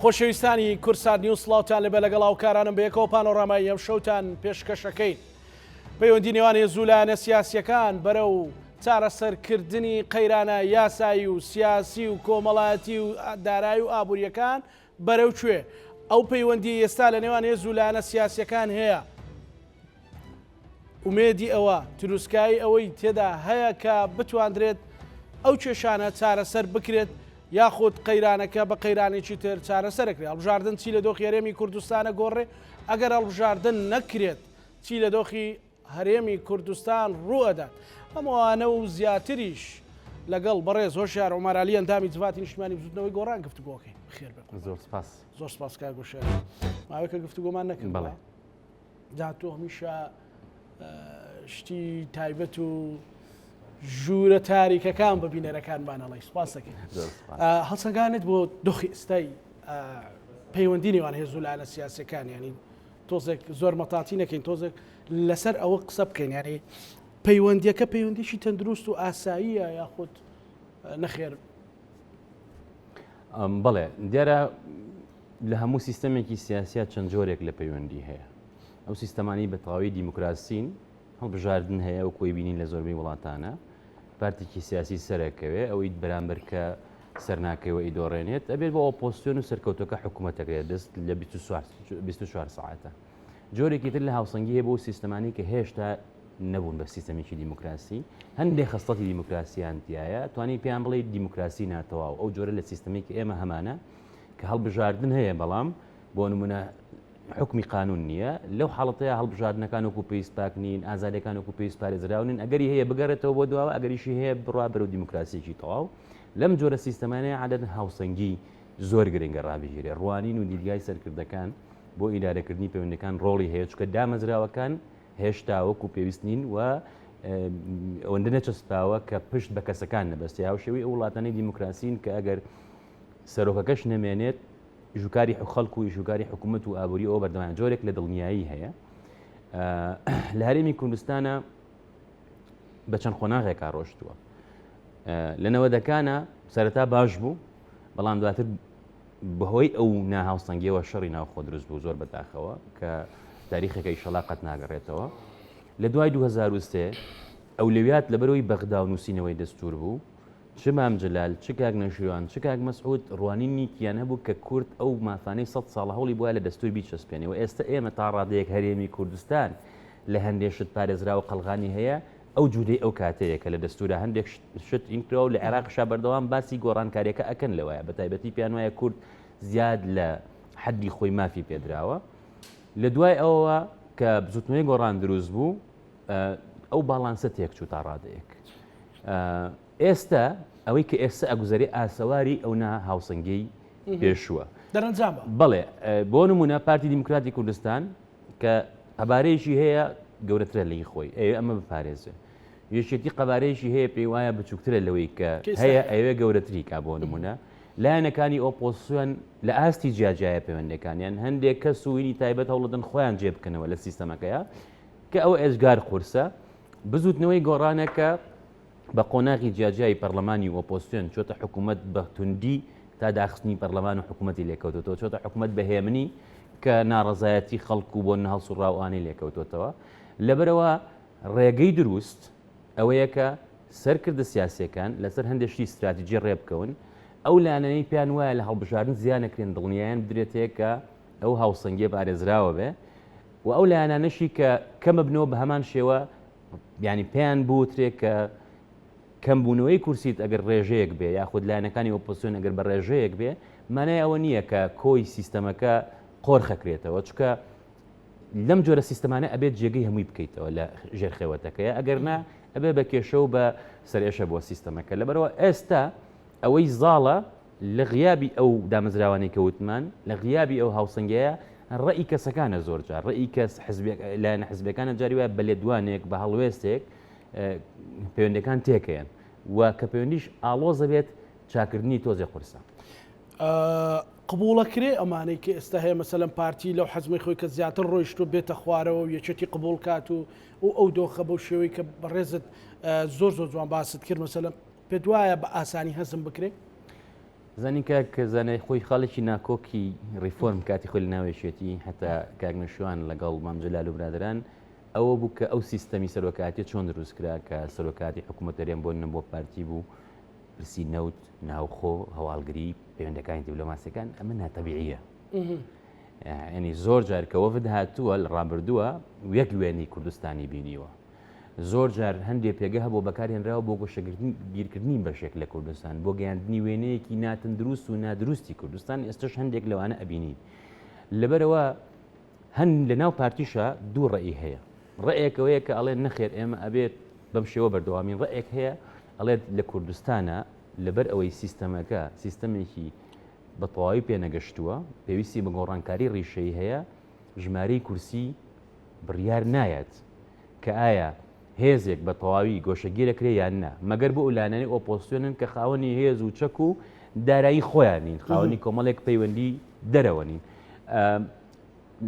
خۆشەویستانی کورسات نیوز سڵاوتان لەبێ لەگەڵ هاوکارانم بەیەکەوە پانۆڕامای ئەم شەوتان پێشکەشەکەین. پەیوەندی نێوان هێزوو لایەنە سیاسیەکان بەرەو چارەسەرکردنی قەیرانە یاسایی و سیاسی و کۆمەڵایەتی و دارایی و ئابوووریەکان بەرەو کوێ؟ ئەو پەیوەندی ئێستا لە نێوان هێزوو لایەنە سیاسیەکان هەیە. ئومێدی ئەوە تروسکایی ئەوەی تێدا هەیە کە بتواندرێت ئەو کێشانە چارەسەر بکرێت یاخود قەیرانەکە بە قەیرانێکی تر چارەسەرکرێت. هەڵبژاردن چی لە دۆخی هەرێمی کوردستانە گۆڕێ؟ ئەگەر هەڵبژاردن نەکرێت چی لە دۆخی هەرێمی کوردستان ڕوئەدات؟ ئەمەوانە و زیاتریش لەگەڵ بەڕێز هۆشیار عومەر ئەندامی جوواتی نیشتیمانی بزوتنەوەی گۆڕان گفتوگۆکەین. خێر بێت. زۆر سپاس. زۆر سپاس کاک گۆشیار. ماوەیەکە گفتوگۆمان نەکرد. بەڵێ. جا تۆ هەمیشە شتی تایبەت و ژوورە تاریکەکان بە بینەرەکانمان هەڵی سپاس دەکەین. هەڵسەنگانت بۆ دۆخی ئێستای پەیوەندی نێوان هێزوو لایەنە سیاسیەکان، ینی تۆزێک زۆر مەتاتی نەکەین، تۆزێک لەسەر ئەوە قسە بکەین، ینی پەیوەندیەکە پەیوەندیشی تەندروست و ئاساییە یاخود نەخێر؟ بەڵێ دیارە لە هەموو سیستەمێکی سیاسیات چەند جۆرێک لە پەیوەندی هەیە. ئەو سیستەمانی بە تەواوی دیموکراسین هەڵبژاردن هەیە و کۆی بینین لە زۆربەی وڵاتانە پارتێکی سیاسی سەرەکەوێ ئەوەی بەرامبەر کە سەرناکەوە ئیدۆڕێنێت ئەبێت بۆ ئۆپۆزیسیۆن و سەرکەوتەکە حکوومەتەکەی دەست لە 24 ساعتە. جۆرێکی تر لە هاوسەنگی هەیە بۆ سیستەمانی کە هێشتا نەبوون بە سیستەمێکی دیموکراسی، هەندێک خستەتی دیموکراسیانتیایە توانی پێیان بڵێ دیموکراسی ناتەواو. ئەو جۆرە لە سیستەمێکی ئێمە هەمانە کە هەڵبژاردن هەیە بەڵام بۆ نمونە حکمی قانون نییە، لەو حاڵەتەیە هەڵبژاردنەکان وەکو پێویست پاک نین، ئازادەکان وەکو پێویست پارێزراونین، ئەگەری هەیە بگەڕێتەوە بۆ دواوە، ئەگەریشی هەیە بڕوا بەرەو دیموکراسیەکی تەواو. لەم جۆرە سیستەمانەیە عادەتەن هاوسەنگی زۆر گرنگە ڕابژێرێ. ڕوانین و دیدگای سەرکردەکان بۆ ئیدارەکردنی پەیوەندەکان ڕۆڵی هەیە، چونکە دامەزراوەکان هێشتا وەکو پێویست نین و ئەوەندە نەچەسپاوە کە پشت بە کەسەکان نەبەستێ. هاوشێوەی ئەو وڵاتانەی دیموکراسین کە ئەگەر سەرۆکەکەش نەمێنێت ژووکاری خەڵک و ژووکاری حکوومەت و ئابووری ئەوە بەردەوام جۆرێک لە دڵنیایی هەیە. لە هەرێمی کوردستانە بە چەند خۆناغێکا ڕۆشتووە. لە نەوەدەکانە سەرەتا باش بوو، بەڵام دواتر بەهۆی ئەو ناهاوسەنگیەوە شەڕی ناوخۆ دروست بوو زۆر بەداخەوە کە تاریخەکەی شەڵاقەت ناگەڕێتەوە. لە دوای 2003 ئەولویات لەبەرەوەی بەغدا و نووسینەوەی دەستور بوو، چ مام جەلال، چ کاک نەشیروان، چ کاک مەسعود ڕوانینی تیان هەبوو کە کورد ئەو مافانەی 100 ساڵە هەوڵی بووە لە دەستور بیچەسپێنەوە. ئێستا ئێمە تا ڕادەیەک هەرێمی کوردستان لە هەندێک شت پارێزراوە قەڵغانی هەیە، ئەو جودەی ئەو کاتەیە کە لە دەستورە هەندێک شت ئینکرا و لە عێراقشا بەردەوام باسی گۆڕانکاریەکە ئەکەن لەوەیە، بە تایبەتی پیان وایە کورد زیاد لە حەدی خۆی مافی پێدراوە. لە دوای ئەوە کە بزوتنەوەی گۆڕان دروست بوو ئەو باڵانسە تێکچوو تا ڕادەیەک. ئێستا ئەوەی کە ئێستا ئەگوزاری ئاسەواری ئەو هاوسەنگی پێشووە دەرەنجامە. بەڵێ بۆ نمونە پارتی دیموکراتی کوردستان کە قەبارەیەکی هەیە گەورەترە لەی خۆی ئەمە بپارێزێ، یەکێتی قەبارەیەکی هەیە پێی وایە بچووکترە لەوەی کە هەیە ئەوێ گەورەتری کا. بۆ نمونە لایەنەکانی ئۆپۆزیسیۆن لە ئاستی جیاجایە پەیوەندەکانیان هەندێک کەس سوینی تایبەت هەوڵدەن خۆیان جێ بکەنەوە لە سیستەمەکەیە کە ئەوە ئێزگار قورسە. بزوتنەوەی گۆڕانەکە بە قۆناغی جیاجایی پەرلەمانی و ئۆپۆزیسیۆن چۆتە حکوومەت بە توندی تا داخستنی پەرلەمان و حکوومەتی لێکەوتێتەوە، چۆتە حکوومەت بەهێمنی کە ناڕەزایەتی خەڵک و بۆ هەڵسوڕاوانەی لێکەوتێتەوە. لەبەرەوە ڕێگەی دروست ئەوەیە کە سەرکردە سیاسیەکان لەسەر هەندێکی استراتیژی ڕێبکەون، ئەو لایەنەی پیان وایە لە هەڵبژاردن زیانەکرێن دڵنیایان بدرێتەیە کە ئەو هاوسەنگیە پارێزراوە بێ و ئەو لایەنانەشی کە کەمە بنەوە بە هەمان شێوە ینی پێیان بوترێت کە کەمبوونەوەی کورسیت ئەگەر ڕێژەیەک بێ یاخود لایەنەکانی ئۆپۆزیسیۆن ئەگەر بە ڕێژەیەک بێ مانای ئەوە نییە کە کۆی سیستەمەکە قۆر خەکرێتەوە، چکە لەم جۆرە سیستەمانە ئەبێت جێگەی هەمووی بکەیتەوە لە ژێرخێوەتەکەیە، ئەگەر نا ئەبێ بە کێشە و بە سەرێشە بۆ سیستەمەکە. لەبەرەوە ئێستا ئەوەی زاڵە لە غیابی ئەو دامەزراوانەی کەوتمان، لە غیابی ئەو هاوسەنگەیە ڕێی کەسەکانە زۆر جار ڕێی کەس لایەنە حیزبەکانە جاری وایە بە لێدوانێک بە هەڵوێستێک پەیوەندەکان تێکەیەن و کە پەیوەندیش ئاڵۆزە بێت چاکردنی تۆزێ قورسە. قبولەکرێ ئەمانەی کە ئێستا هەیە مەسەلەن پارتی لەو حەزمی خۆی کە زیاتر ڕۆیشتو بێتە خوارەوە و یەکێتی قبول کات و ئەو دۆخە بەو شێوەی کە بەڕێزت زۆر جوان باست کرد مەسەلەن پێ دوایە بە ئاسانی هەزم بکرێ؟ زانی کاک زانای خۆی خاڵێکی ناکۆکی ریفۆرم کاتی خۆی لە ناوێشێتی هەتا کاگنەشوان لەگەڵ مامجلال و برادران ئەوە بوو کە ئەو سیستەمی سەرۆکاتی چۆن دروست کرا کە سەرۆکاتی حکوومەتەرێن بۆ پارتی بوو پرسی نەوت ناوخۆ هەواڵگری پەیوەندەکانی دیبلۆماسیەکان ئەمە ناتەبیعیە. ینی زۆر جار کە وەفد هاتووە لە ڕابردووە یەک وێنەی کوردستانی بینیوە. زۆر جار هەندێک پێگە هەبوو بەکارهێنراوە بۆ گۆشەگیرکردنی بەشێک لە کوردستان بۆ گەیاندنی وێنەیەکی ناتن دروست و نادروستی کوردستان ئێستش هەندێک لەوانە ئەبینی. لەبەرەوە هەند لە ناو پارتیشە دوو ڕێی هەیە. ڕێیەکەوەیە کە ئەڵێن نەخێر ئێمە ئەبێت بەم شێوە بەردەوامین. ڕێیەک هەیە ئەڵێت لە کوردستانە لەبەر ئەوەی سیستەمەکە سیستەمێکی بە تەواوی پێنەگەشتووە پێویستی بە گۆڕانکاری ڕیشەی هەیە ژمارەی کورسی بڕیار نایەت کە ئایا هێزێک بە تەواوی گۆشەگیرەکرێ یان نا مەگەر بۆ ئولانانی ئۆپۆسیۆنن کە خاوەنی هێز و چەک و دارایی خۆیان نین خاوەنی کۆمەڵێک پەیوەندی دەرەوە نین.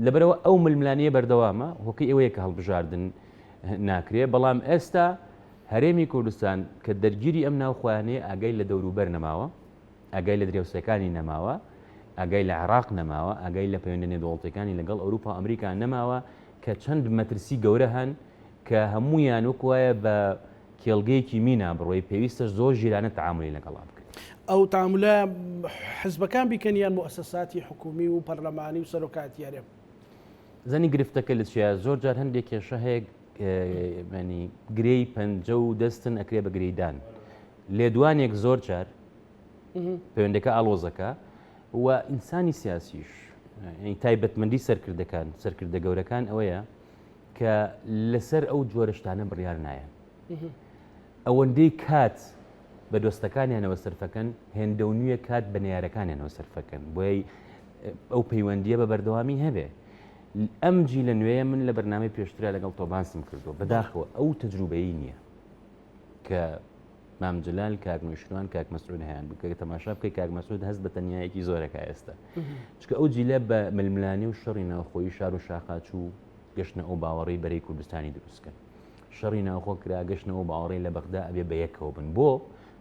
لەبەرەوە ئەو ململانیە بەردەوامە هۆکەی ئەوەیە کە هەڵبژاردن ناکرێ. بەڵام ئێستا هەرێمی کوردستان کە دەرگیری ئەم ناوخوایانەیە ئاگای لە دەوروبەر نەماوە، ئاگای لە درێوسەکانی نەماوە، ئاگای لە عێراق نەماوە، ئاگای لە پەیوەندە نێودەوڵەتیەکانی لەگەڵ ئەوروپا و ئەمریکا نەماوە کە چەند مەترسی گەورە هەن کە هەمویان وەکوایە بە کێڵگەیەکی مینا بڕۆی پێویستە زۆر ژیرانە تەعاملی لەگەڵا بکەن. ئەو تەعاملە حزبەکان بیکەن یان مؤسساتی حکومی و پەرلەمانی و سەرۆکاتیارێ؟ زەنی گرفتەکە لە چیە؟ زۆر جار هەندێک کێشە هەیە ینی گرەی پەنجە و دەستن ئەکرێ بە گرەیدان. لێدوانێک زۆر جار پەیوەندەکە ئاڵۆزەکە و ئینسانی سیاسیش تایبەتمەندی سەرکردە گەورەکان ئەوەیە کە لەسەر ئەو جۆرەشتانە بڕیار نایە. ئەوەندەی کات بە دۆستەکانیانەوە سەرفەکەن هێندە و نیوە کات بە نەیارەکانیانەوە سەرفەکەن بۆی ئەو پەیوەندیە بە بەردەوامی هەبێ. ئەمجی لە نوێیە من لە بەرنامەی پێشترا لەگەڵ تۆ باسم کردو بەداخەوە ئەو تەجروبەیی نییە کە مامجلال کاک نوێشروان کاک مەسعود هەیان بکە تەماشا بکەی کاک مەسعود هەست بە تەنیایەکی زۆرەکە ئێستا چکە ئەو جیلە بە ململانی و شەڕی ناوخۆیی شار و شاخاچ و گەشتنە ئەو باوەڕی بەرەی کوردستانی دروستکەن. شەڕی ناوخۆ کرا گەشتنەوە باوەڕی لە بەغدا ئەبێ بە یەکەوە بن بۆ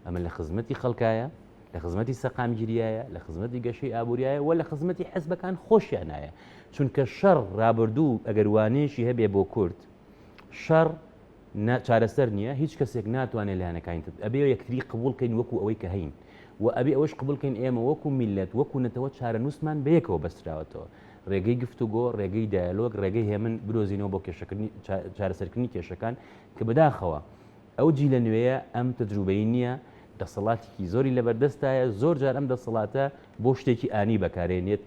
ئەمە لە خزمەتی خەڵکایە، لە خزمەتی سەقامگیریایە، لە خزمەتی گەشەی ئابوووریایە و لە خزمەتی حزبەکان خۆشیانایە. چونکە شەڕ ڕابردوو ئەگەر وانەیەشی هەبێ بۆ کورد شەڕ چارەسەر نییە، هیچ کەسێک ناتوانێت لایەنەکانی تر ئەبێ یەکتری قبولکەین وەکو ئەوەی کە هەین و ئەبێ ئەوەش قبولکەین ئێمە وەکو میلەت وەکو نەتەوە چارە نووسمان بەیەکەوە بەستراوەتەوە. ڕێگەی گفتوگۆ، ڕێگەی دایالۆگ، ڕێگەی هێمن برۆزینەوە بۆ چارەسەرکردنی کێشەکان کە بەداخەوە ئەو جی لە نوێیە ئەم تەجروبەی نییە دەسەڵاتێکی زۆری لەبەردەستایە. زۆر جار ئەم دەسەڵاتە بۆ شتێکی ئانی بەکارێنێت.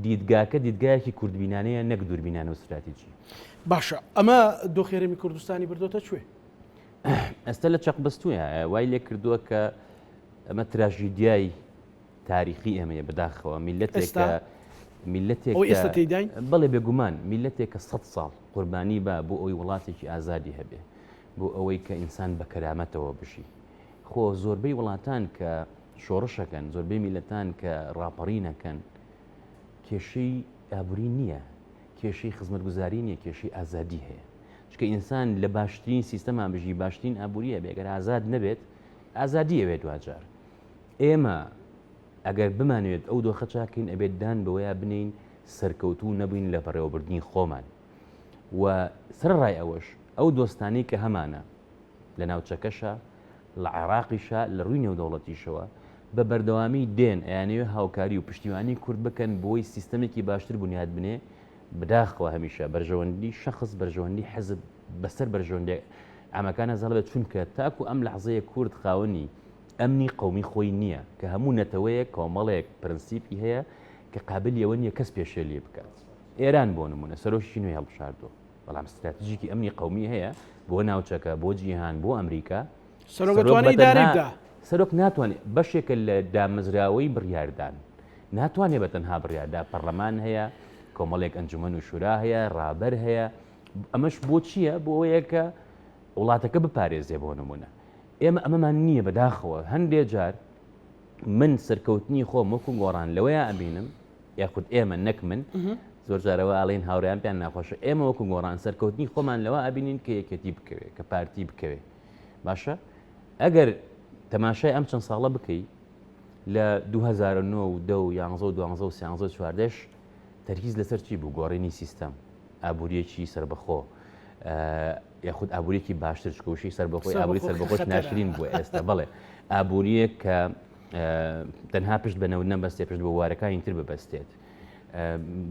دیدگاکە دیدگایەکی کوردبینانەیە نەک دووربینانە و استراتیجی. باشە ئەمە دۆخێرەمی کوردستانی بردۆتە کوێ؟ ئەستا لە چەق بەستوویە وای لێ کردووە کە ئەمە تراژیدیای تاریخی ئێمەیە بەداخەوە میلەتێک ئێستا تێداین بەڵێ بێگومان میلەتێکە 100 ساڵ قوربانی بە بۆ ئەوی وڵاتێکی ئازادی هەبێ بۆ ئەوەی کە ئینسان بە کەرامەتەوە بژی. خۆ زۆربەی وڵاتان کە شۆڕشەکەن، زۆربەی میلەتان کە ڕاپەڕینەکەن کێشەی ئابووری نییە، کێشەی خزمەتگوزاری نییە، کێشەی ئازادی هەیە. چکە ئینسان لە باشترین سیستەمان بژی باشترین ئابووریە بێگەر ئازاد نەبێت ئازادی ئەوێت دوجار. ئێمە ئەگەر بمانوێت ئەو دۆخە چاکەین ئەبێت دان بەوەیە بنین سەرکەوتوو نەبووین لە بەڕێوەبردنی خۆمان و سەرڕای ئەوەش ئەو دۆستانی کە هەمانە لە ناوچەکەشە لە عێراقیشە لە ڕووی نێودەوڵەتیشەوە بە بەردەوامی دێن ئەیانەوێ هاوکاری و پشتیوانی کورد بکەن بۆی سیستەمێکی باشتر بنیاد بنێ. بداخەوە هەمیشە بەرژەوەندی شەخص بەرژەوەندی حەزب بەسەر بەرژەوەندی ئامەکانە زەڵبێت چونکە تاکو ئەم لەحزەیە کورد خاوەنی ئەمنی قومی خۆی نییە کە هەموو نەتەوەیە کۆمەڵێک پرەنسیپی هەیە کە قابل ئەوە نییە کەس پێشێلی بکات. ئێران بۆ نمونە سەرۆکی نوێی هەڵبژاردووە بەڵام استراتیژیکی ئەمنی قومی هەیە بۆ ناوچەکە بۆ جیهان بۆ ئەمریکا. سەرۆک ناتوانێت بەشێکە لە دامەزراوەی بڕیاردان ناتوانێت بە تەنها بڕیاردا پەرلەمان هەیە، کۆمەڵێک ئەنجومەن و شورا هەیە، ڕابەر هەیە. ئەمەش بۆ چییە؟ بۆ ئەوەیە کە وڵاتەکە بپارێزێ بۆ نمونە. ئێمە ئەمەمان نییە بەداخەوە هەندێک جار من سەرکەوتنی خۆم وەکو گۆڕان لەوەیە ئەبینم یاخود ئێمە نەک من زۆر جارەوە ئاڵین هاوڕێیان پێیان ناخۆشە ئێمە وەکو گۆڕان سەرکەوتنی خۆمان لەوە ئەبینین کە یەکێتی بکەوێت کە پارتی بکەوێت. باشە ئەگەر تەماشای ئەم چەند ساڵە بکەی لە 2009 و 11 و 13 تەرکیز لەسەر چی بوو؟ گۆڕینی سیستەم، ئابوووریەکی سربەخۆ، یاخود ئابوووریەکی باشتر چکۆشی سربەخۆی ئابووری سربەخۆش ناشرین بووە ئێستا بڵێ ئابوووریەک کە تەنها پشت بەنەوت نەبەستێ پشت بە وارەکانی تر ببەستێت،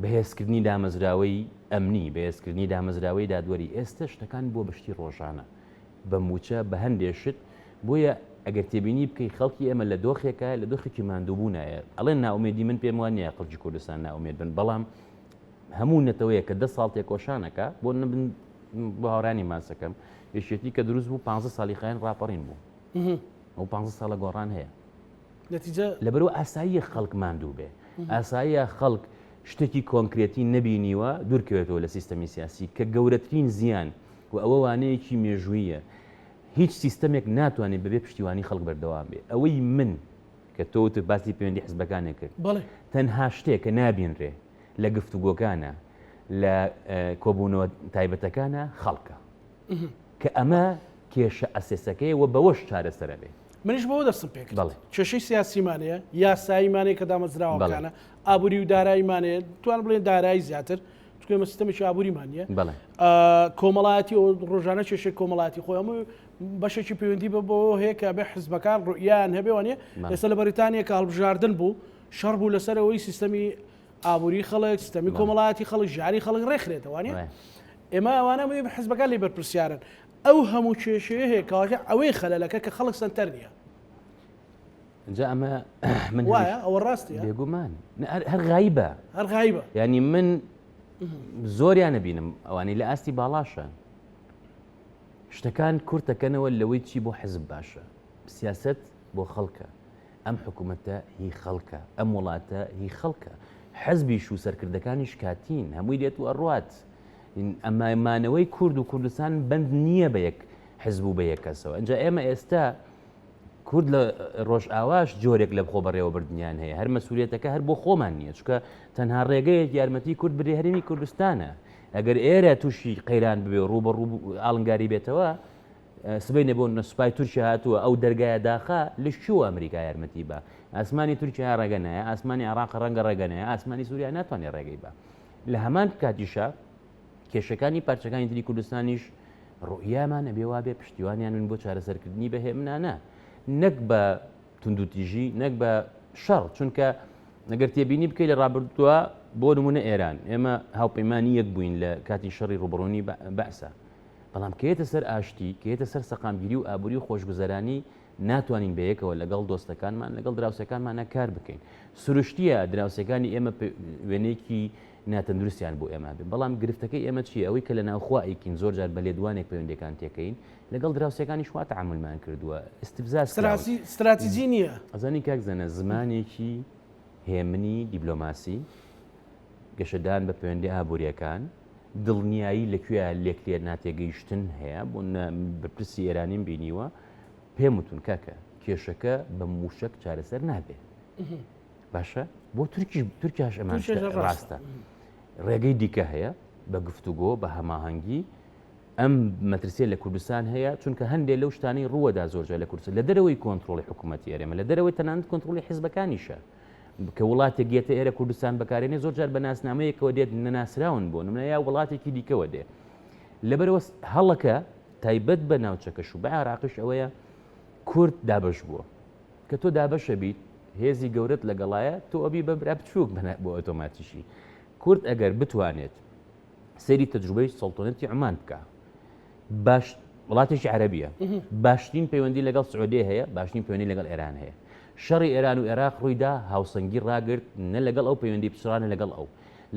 بەهێزکردنی دامەزراوەی ئەمنی، بەهێزکردنی دامەزراوەی دادوەری. ئێستا شتەکان بۆ بەشتی ڕۆژانە بە موچە بە هەندێشت. بۆیە ئەگەر تێبینی بکەی خەڵکی ئێمە لە دۆخێکە لە دۆخێکی ماندووبوونایە. ئەڵێن ناومێدی من پێم وانە خەڵکی کوردستان ناومێد بن، بەڵام هەموو نەتەوەیە کە 10 ساڵ تێکۆشانەکە بۆ نبن بۆ هاورانی ماسەکەم یەشێتی کە دروست بوو 15 ساڵی خایەن ڕاپەڕین بوو ئەو 15 ساڵە گۆڕان هەیە. نەتیجە لەبەرەوە ئاساییە خەڵک ماندوو بێ، ئاساییە خەڵک شتێکی کۆنکرێتی نەبینیوە دوورکەوێتەوە لە سیستەمی سیاسی کە گەورەترین زیان و ئەوە وانەیەکی مێژوویە. هیچ سیستەمێک ناتوانێت بەبێ پشتیوانی خەڵک بەردەوام بێ. ئەوەی من کە تۆ باسی پەیوەندی حیزبەکانێک کرد تەنها شتێک کە نابینرێ لە گفتوگۆکانە لە کۆبوونەوە تایبەتەکانە خەڵکە کە ئەمە کێشە ئەسێسەکەی و بەوەش چارەسەرە بێ. منیش بەوە دەستم پێ کێشەی سیاسیمانەیە، یاساییمانەیە کە دامەزراوەکانە، ئابووری و داراییمانەیە، توان بڵێن دارایی زیاتر چکمە سیستەمێکی ئابووریمانە، کۆمەڵایەتی و ڕۆژانە کێشەی کۆمەڵاتی خۆی هەموو بەشێکی پەیوەندی بۆ هەیە کە بێ حزبەکان ڕوئیان هەبێوانە. ئێستا لە بەریتانیا کە هەڵبژاردن بوو شەڕ بوو لەسەرەوەی سیستەمی ئابووری خەڵک، سیستەمی کۆمەڵایەتی خەڵک، ژاری خەڵک ڕێکخرێتەوانە. ئێمە ئەوانە بە حزبەکان لێ بەرپرسیارن. ئەو هەموو کێشەیە هەیە کەواژە ئەوەی خەلەلەکە کە خەڵک سنتەر نییە. جا ئەمە من وایە ئەوە ڕاستیە بێگومان هەر غایبە، هەر غایبە. ینی من زۆریان نەبینم ئەوانەی لە ئاستی باڵاشە شتەکان کورتەکەنەوە لەوەی چی بۆ حزب باشە. سیاست بۆ خەڵکە، ئەم حکوومەتە هی خەڵکە، ئەم وڵاتە هی خەڵکە، حزبیش و سەرکردەکانیش کاتین هەمووی دێت و ئەڕوات. ئەمانەوەی کورد و کوردستان بند نییە بە یەک حزب و بە یەک کەسەوە. ئەنجا ئێمە ئێستا کورد لە ڕۆژ ئاواش جۆرێک لە بخۆ بەڕێوە بردنیان هەیە، هەر مەسوولێتەکە هەر بۆ خۆمان نییە، چکە تەنها ڕێگەیەک یارمەتی کورد برێ هەرێمی کوردستانە. ئەگەر ئێرە تووشی قەیران ببێ ڕوو بە ڕوو ئاڵنگاری بێتەوە سبەی نەبوون سوپای تورکیا هاتووە ئەو دەرگایە داخا لە شو ئەمریکا یارمەتی بە ئاسمانی تورکیا ڕێگەنایە، ئاسمانی عێراق ڕەنگە ڕێگەنایە، ئاسمانی سووریا ناتوانێت ڕێگەی بە. لە هەمان کاتیشە کێشەکانی پارچەکانی تری کوردستانیش ڕوئیامان ئەبێ وا بێ پشتیوانیان من بۆ چارەسەرکردنی بەهێمنانە، نەک بە توندوتیژی، نەک بە شەڕ. چونکە ئەگەر تێبینی بکەی لە ڕابردووە بۆ نمونە ئێران ئێمە هاوپەیمانی یەک بووین لە کاتی شەڕی ڕوبڕوونی بەعسە، بەڵام کێتە سەر ئاشتی، کێتە سەر سەقامگیری و ئابووری و خۆشگوزەرانی ناتوانین بەیەکەوە لەگەڵ دۆستەکانمان لەگەڵ دراوسەکانمانە کار بکەین. سروشتیە دراوسەکانی ئێمە وێنەیەکی ناتەندروستیان بۆ ئێمە بێ، بەڵام گرفتەکەی ئێمە چیە؟ ئەوەی کە لە ناوخوایکین زۆر جار بە لێدوانێک پەیوەندەکان تێکەین لەگەڵ دراوسەکانی شوا تەعاملمان کردووە. استیفزاز استراتیجی نییە. ئەزانی کاک زەنە زمانێکی هێمنی دیبلۆماسی، گەشەدان بە پەیوەندی ئابوووریەکان، دڵنیایی لەکوێ لێکلێر ناتێگەیشتن هەیە. بۆ بەرپرسی ئێرانیم بینیوە پێم وتون کاکە کێشەکە بە موشک چارەسەر نابێت. باشە بۆ تورکیاش ئەمان ڕاستە. ڕێگەی دیکە هەیە بە گفتوگۆ بە هەماهەنگی ئەم مەترسیە لە کوردستان هەیە، چونکە هەندێک لەو شتانەی ڕووەدا زۆرجار لە کوردستان لە دەرەوەی کۆنتترۆلی حکوومەتی ئێرەمە، لە دەرەوەی تەنانەت کۆنتترۆلی حیزبەکانیشە کە وڵاتێک گێتە ئێرە کوردستان بەکارێنێ زۆرجار بە ناسنامەیەکەوە دێت نەناسراون بۆ نمونە یا وڵاتێکی دیکەوە دێ. لەبەرەوە هەڵەکە تایبەت بە ناوچەکەش و بە عێراقیش ئەوەیە کورد دابەش بووە کە تۆ دابەشە بیت هێزی گەورەت لەگەڵایە تۆ ئەبی بە برا بچووک بۆ ئۆتۆماتیشی. کورد ئەگەر بتوانێت سەیری تەجروبەی سەڵتەنەتی عمان بکە، باش وڵاتێکی عەرەبیە، باشترین پەیوەندی لەگەڵ سعودی هەیە، باشترین پەیوەندی لەگەڵ ئێران هەیە. شەڕی ئێران و عێراق ڕوویدا هاوسەنگی ڕاگرت نە لەگەڵ ئەو پەیوەندی پچڕانە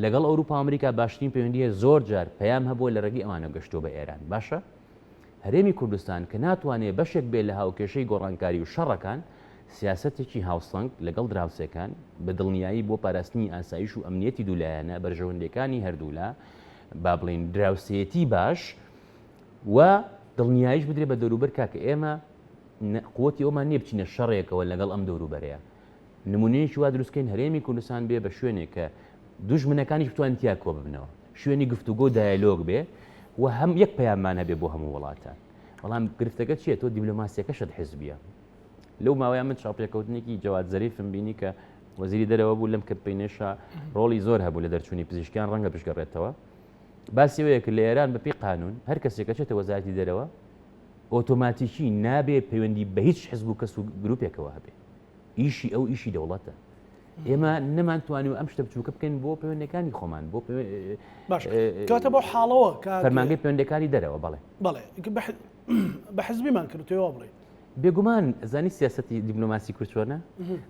لەگەڵ ئەوروپا ئەمریکا باشترین پەیوەندیە زۆر جار پەیام هەبووە لە ڕێگەی ئەوانە گەشتۆ بە ئێران. باشە هەرێمی کوردستان کە ناتوانێت بەشێک بێت لە هاوکێشەی گۆڕانکاری و شەڕەکان، سیاسەتێکی هاوسەنگ لەگەڵ دراوسەکان بە دڵنیایی بۆ پاراستنی ئاسایش و ئەمنیەتی دوولایەنە بەرژەوەندەکانی هەردوولا با بڵین دراوسەتی باش و دڵنیاییش بدرێ بە دەوروبەر کاکە ئێمە قوتی ئەومان نییە بچینە شەڕێکەوە لەگەڵ ئەم دەوروبەرەیە. نمونەیەکی وا دروستکەین هەرێمی کوردستان بێ بە شوێنێک کە دوژمنەکانیش بتوانن تیا کۆ ببنەوە، شوێنی گفتوگۆ دایالۆگ بێ و هەم یەک پەیامان هەبێ بۆ هەموو وڵاتان. بەڵام گرفتەکە چیە؟ تۆ دیبلۆماسیەکەشت حیزبیە، لەو ماوەیان من چاپێکەوتنێکی جەواد زەریفم بینی کە وەزیری دەرەوە بوو لەم کەمپینێشە ڕۆڵی زۆر هەبوو لە دەرچوونی پزیشکیان ڕەنگە پشگەڕێتەوە باسیەوەیە کە لە ئێران بەپی قانون هەر کەسێکە چێتە وەزارەتی دەرەوە ئۆتۆماتیکی نابێ پەیوەندی بە هیچ حزب و کەس و گروپێکەوە هەبێ ئیشی ئەو ئیشی دەوڵەتە ئێمە نەمانتوانی و ئەم شتە بچووکە بکەین بۆ پەیوەندەکانی خۆمان بۆ باش کاتە بۆ حاڵەوە فەرمانگەی پەیوەندەکانی دەرەوە بەڵێ بەڵێ بە حزبیمان کردوەوە بڵێ بێگومان زانی سیاسەتی دیپلۆماسی کورتچۆنە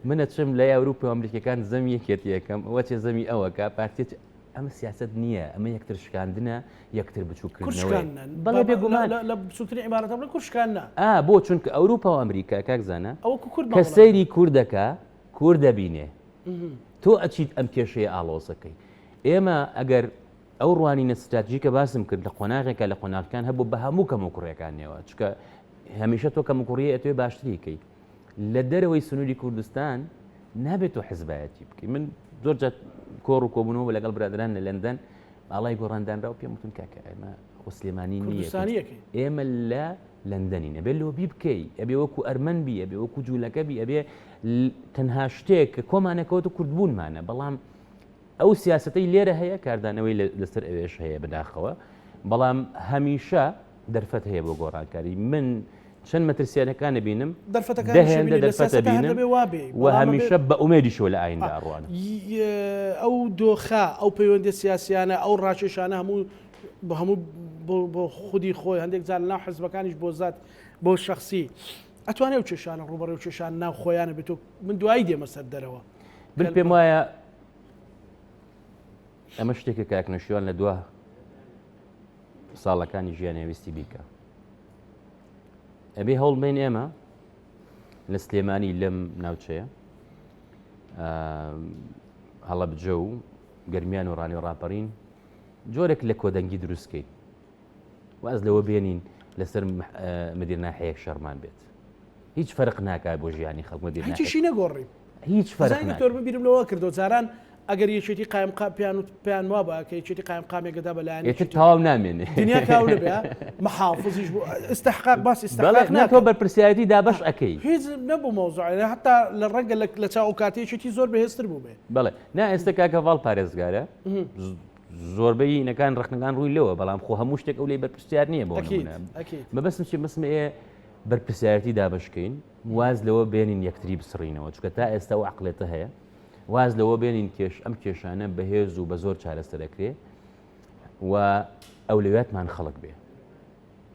منە چم لە ئەوروپا و ئەمریکەکان زەمی یەکێتی یەکەم ئەوە چێ زەمی ئەوەکە پارتێت ئەمە سیاست نییە ئەمە یەکتر شکاندنە یەکتر بچووکردنەوەی بەڵێ بێگومان لە بچووترین عیبارەتە بڵێ کورشکانە بۆ چونکە ئەوروپا و ئەمریکا کاکزانە ئەوە کورد کە سەیری کوردەکە کورد دەبینێ تۆ ئەچیت ئەم کێشەیە ئاڵۆسەکەی ئێمە ئەگەر ئەو ڕوانینە استراتژیکە باسم کرد لە قۆناغێکە لە قۆناغەکان هەبوو بە هەموو کەم و کوڕیەکانیەوە چکە هەمیشە تۆ کەم و کوڕیە ئەتوێ باشتریکەی لە دەرەوەی سنووری کوردستان نابێت تۆ حزبایەتی بکەی من زۆر جات کۆڕ و کۆبوونەوە لەگەڵ برادران لە لەندەن باڵای گۆڕاندانرا و پێم وتون کاکە ئێمە خۆ سلێمانی نییە ئێمە لە لەندەنی نەبێت لۆبی بکەی ئەبێ وەکو ئەرمەن بی ئەبێ وەکو جوولەکە بی ئەبێ تەنها شتێک کە کۆمانەکەوتە کوردبوونمانە بەڵام ئەو سیاسەتەی لێرە هەیە کاردانەوەی لەسەر ئەوێش هەیە بەداخەوە بەڵام هەمیشە دەرفەت هەیە بۆ گۆڕانکاری من چەند مەترسیانەکانە بینم دەهێندە دەرفەتە بینم و هەمیشە بە ئومێدیشەوە لە ئایندا ئەڕوانە ئەو دۆخە ئەو پەیوەندی سیاسیانە ئەو ڕاکێشانە هەموو بە هەموو بۆ خودی خۆی هەندێک جار ناو حزبەکانیش بۆ زات بۆ شخصی ئەتوانێت و چێشانە ڕوبەڕێ و چێشان ناو خۆیانە بێت من دوایی دێمە سەر دەرەوە بن پێم وایە ئەمە شتێکە کاکنەشیوان لە دووە ساڵەکانی ژیانەویستی بیکە ئەبێ هەوڵبین ئێمە لە سلێمانی لەم ناوچەیە هەڵە بجە و گەرمیان و ڕانی و ڕاپەڕین جۆرێک لە کۆدەنگی دروستکەین واز لەوە بێنین لەسەر مدیرناحەیەک شەرمان بێت هیچ فەرق ناکات بۆ ژیانی خەڵک هیچیشی نەگۆڕی هیچ فەرق تۆر ببیرم لەوە کردو جاران ئەگەر یەکێتی قایم پیان وابە کە یەکێتی قایم قامێکەدا بەلایەن تاو نامێنێ دنیا کاو لەبێ محافظیش بوو استحقاق باس استحقاق ناتۆ بەرپرسیارەتی دابەش ئەەکەی هیچ نەبوو مەوزوعە حتا لە ڕەنگە لە چاو کاتێکێتی زۆر بەهێزتر بوو بێ بەڵێ نا ئێستا کاکە ڤاڵ پارێزگارە زۆربەی نەکان ڕخنەکان ڕووی لەوە بەڵام خۆ هەموو شتێک ئەو لێ بەرپرسیار نییە بۆ مەبەستم چی بەسمە بەرپرسیارەتی دابشکەین واز لەوە بێنین یەکتری بسڕینەوە چکە تا ئێستا و عقلێتە هەیە واز لەوە بێنین ئەم کێشانە بەهێز و بە زۆر چارەسەر دەکرێت و ئەولویاتمان خەڵک بێ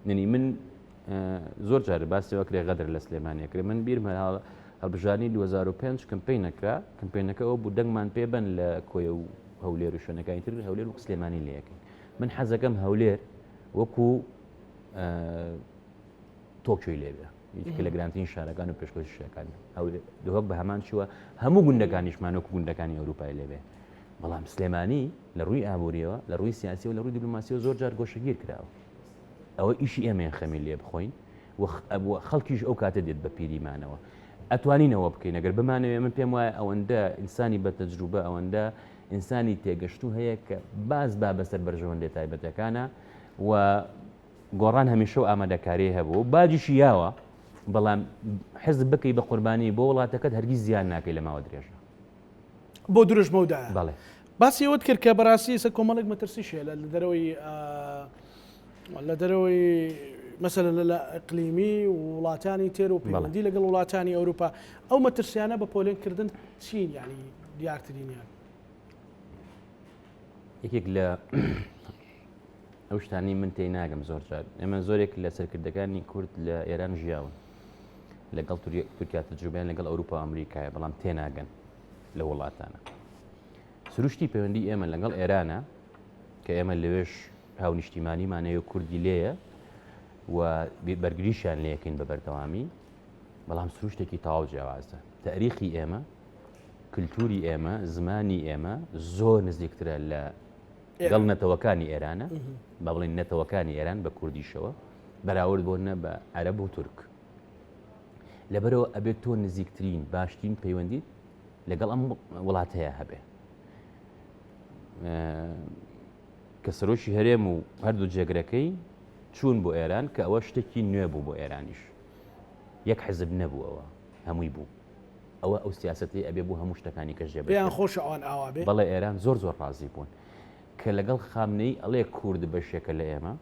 ننی من زۆر جارە باسیەوە کرێ غەدر لە سلێمانیەکرێ من بیرمە هەڵبژانی 2005 کەمپینەکە ئەو بوو دەنگمان پێبن لە کۆیە و هەولێر و شوێنەکانی تر هەولێر و سلێمانی لەیەکەین من حەزەکەم هەولێر وەکو تۆکیۆی لێبێ کە لە گرانترین شارەکان و پێشکەوتی شەکان دووەک بە هەمان شووە هەموو گوندەکانیشمان وەکو گوندەکانی ئەوروپای لێبێ بەڵام سلێمانی لە ڕووی ئابوووریەوە لە ڕووی سیاسی و لە ڕووی دیپلۆماسیەوە زۆر جار گۆشەگیر کراوە ئەوە ئیشی ئێمەیان خەمی لێ بخۆین و خەڵکیش ئەو کاتە دێت بە پیریمانەوە ئەتوانینەوە بکەین ئەگەر بمانەوێ من پێم وایە ئەوەندە ئینسانی بە تەجروبە ئەوەندە ئینسانی تێگەشتو هەیە کە باز با بەسەر بەرژەوەندێ تایبەتەکانە و گۆڕان هەمیشە و ئامادەکاری هەبوو باجیشی یاوە بەڵام حزب بکەی بە قوربانی بۆ وڵاتەکەت هەرگیز زیان ناکەی لە ماوە درێژە بۆ درژمەودا بەڵێ باسی ئەوت کرد کە بەڕاستی سە کۆمەڵێک مەترسیشێ لە دەرەوەی مەسەلە لە ئەقلیمی وڵاتانی تێر و پەیوەندی لەگەڵ وڵاتانی ئەوروپا ئەو مەترسیانە بە پۆلێنکردن چین ینی دیارترینیان یەکێک لە ئەو شتانی من تێی ناگەم زۆر جار ئێمە زۆرێک لە سەرکردەکانی کورد لە ئێران ژیاون لەگەڵ تورکیا تەجروبیان لەگەڵ ئەوروپا و ئەمریکایە بەڵام تێناگەن لە وڵاتانە سروشتی پەیوەندی ئێمە لەگەڵ ئێرانە کە ئێمە لەوێش هاونیشتیمانیمانەیە و کوردی لێیە و بەرگریشیان لێەکەین بە بەردەوامی بەڵام سروشتێکی تەواو جیاوازە تاریخی ئێمە کللتوری ئێمە زمانی ئێمە زۆر نزیکترە لە گەڵ نەتەوەکانی ئێرانە با بڵێن نەتەوەکانی ئێران بە کوردیشەوە بەراورد بۆنە بە عەرەب و تورک لەبەرەوە ئەبێت تۆ نزیکترین باشترین پەیوەندیت لەگەڵ ئەم وڵاتەیە هەبێ کە سەرۆشی هەرێم و هەردوو جێگرەکەی چوون بۆ ئێران کە ئەوە شتێکی نوێ بوو بۆ ئێرانیش یەک حزب نەبووەوە هەمووی بوو ئەو سیاسەتی ئەبێ بوو هەموو شتەکانی کە ژێ پێیان خۆش ئەوان ئاوا بێ بەڵێ ئێران زۆر ڕازی بوون کە لەگەڵ خامنەی ئەڵێ کورد بەشێکە لە ئێمە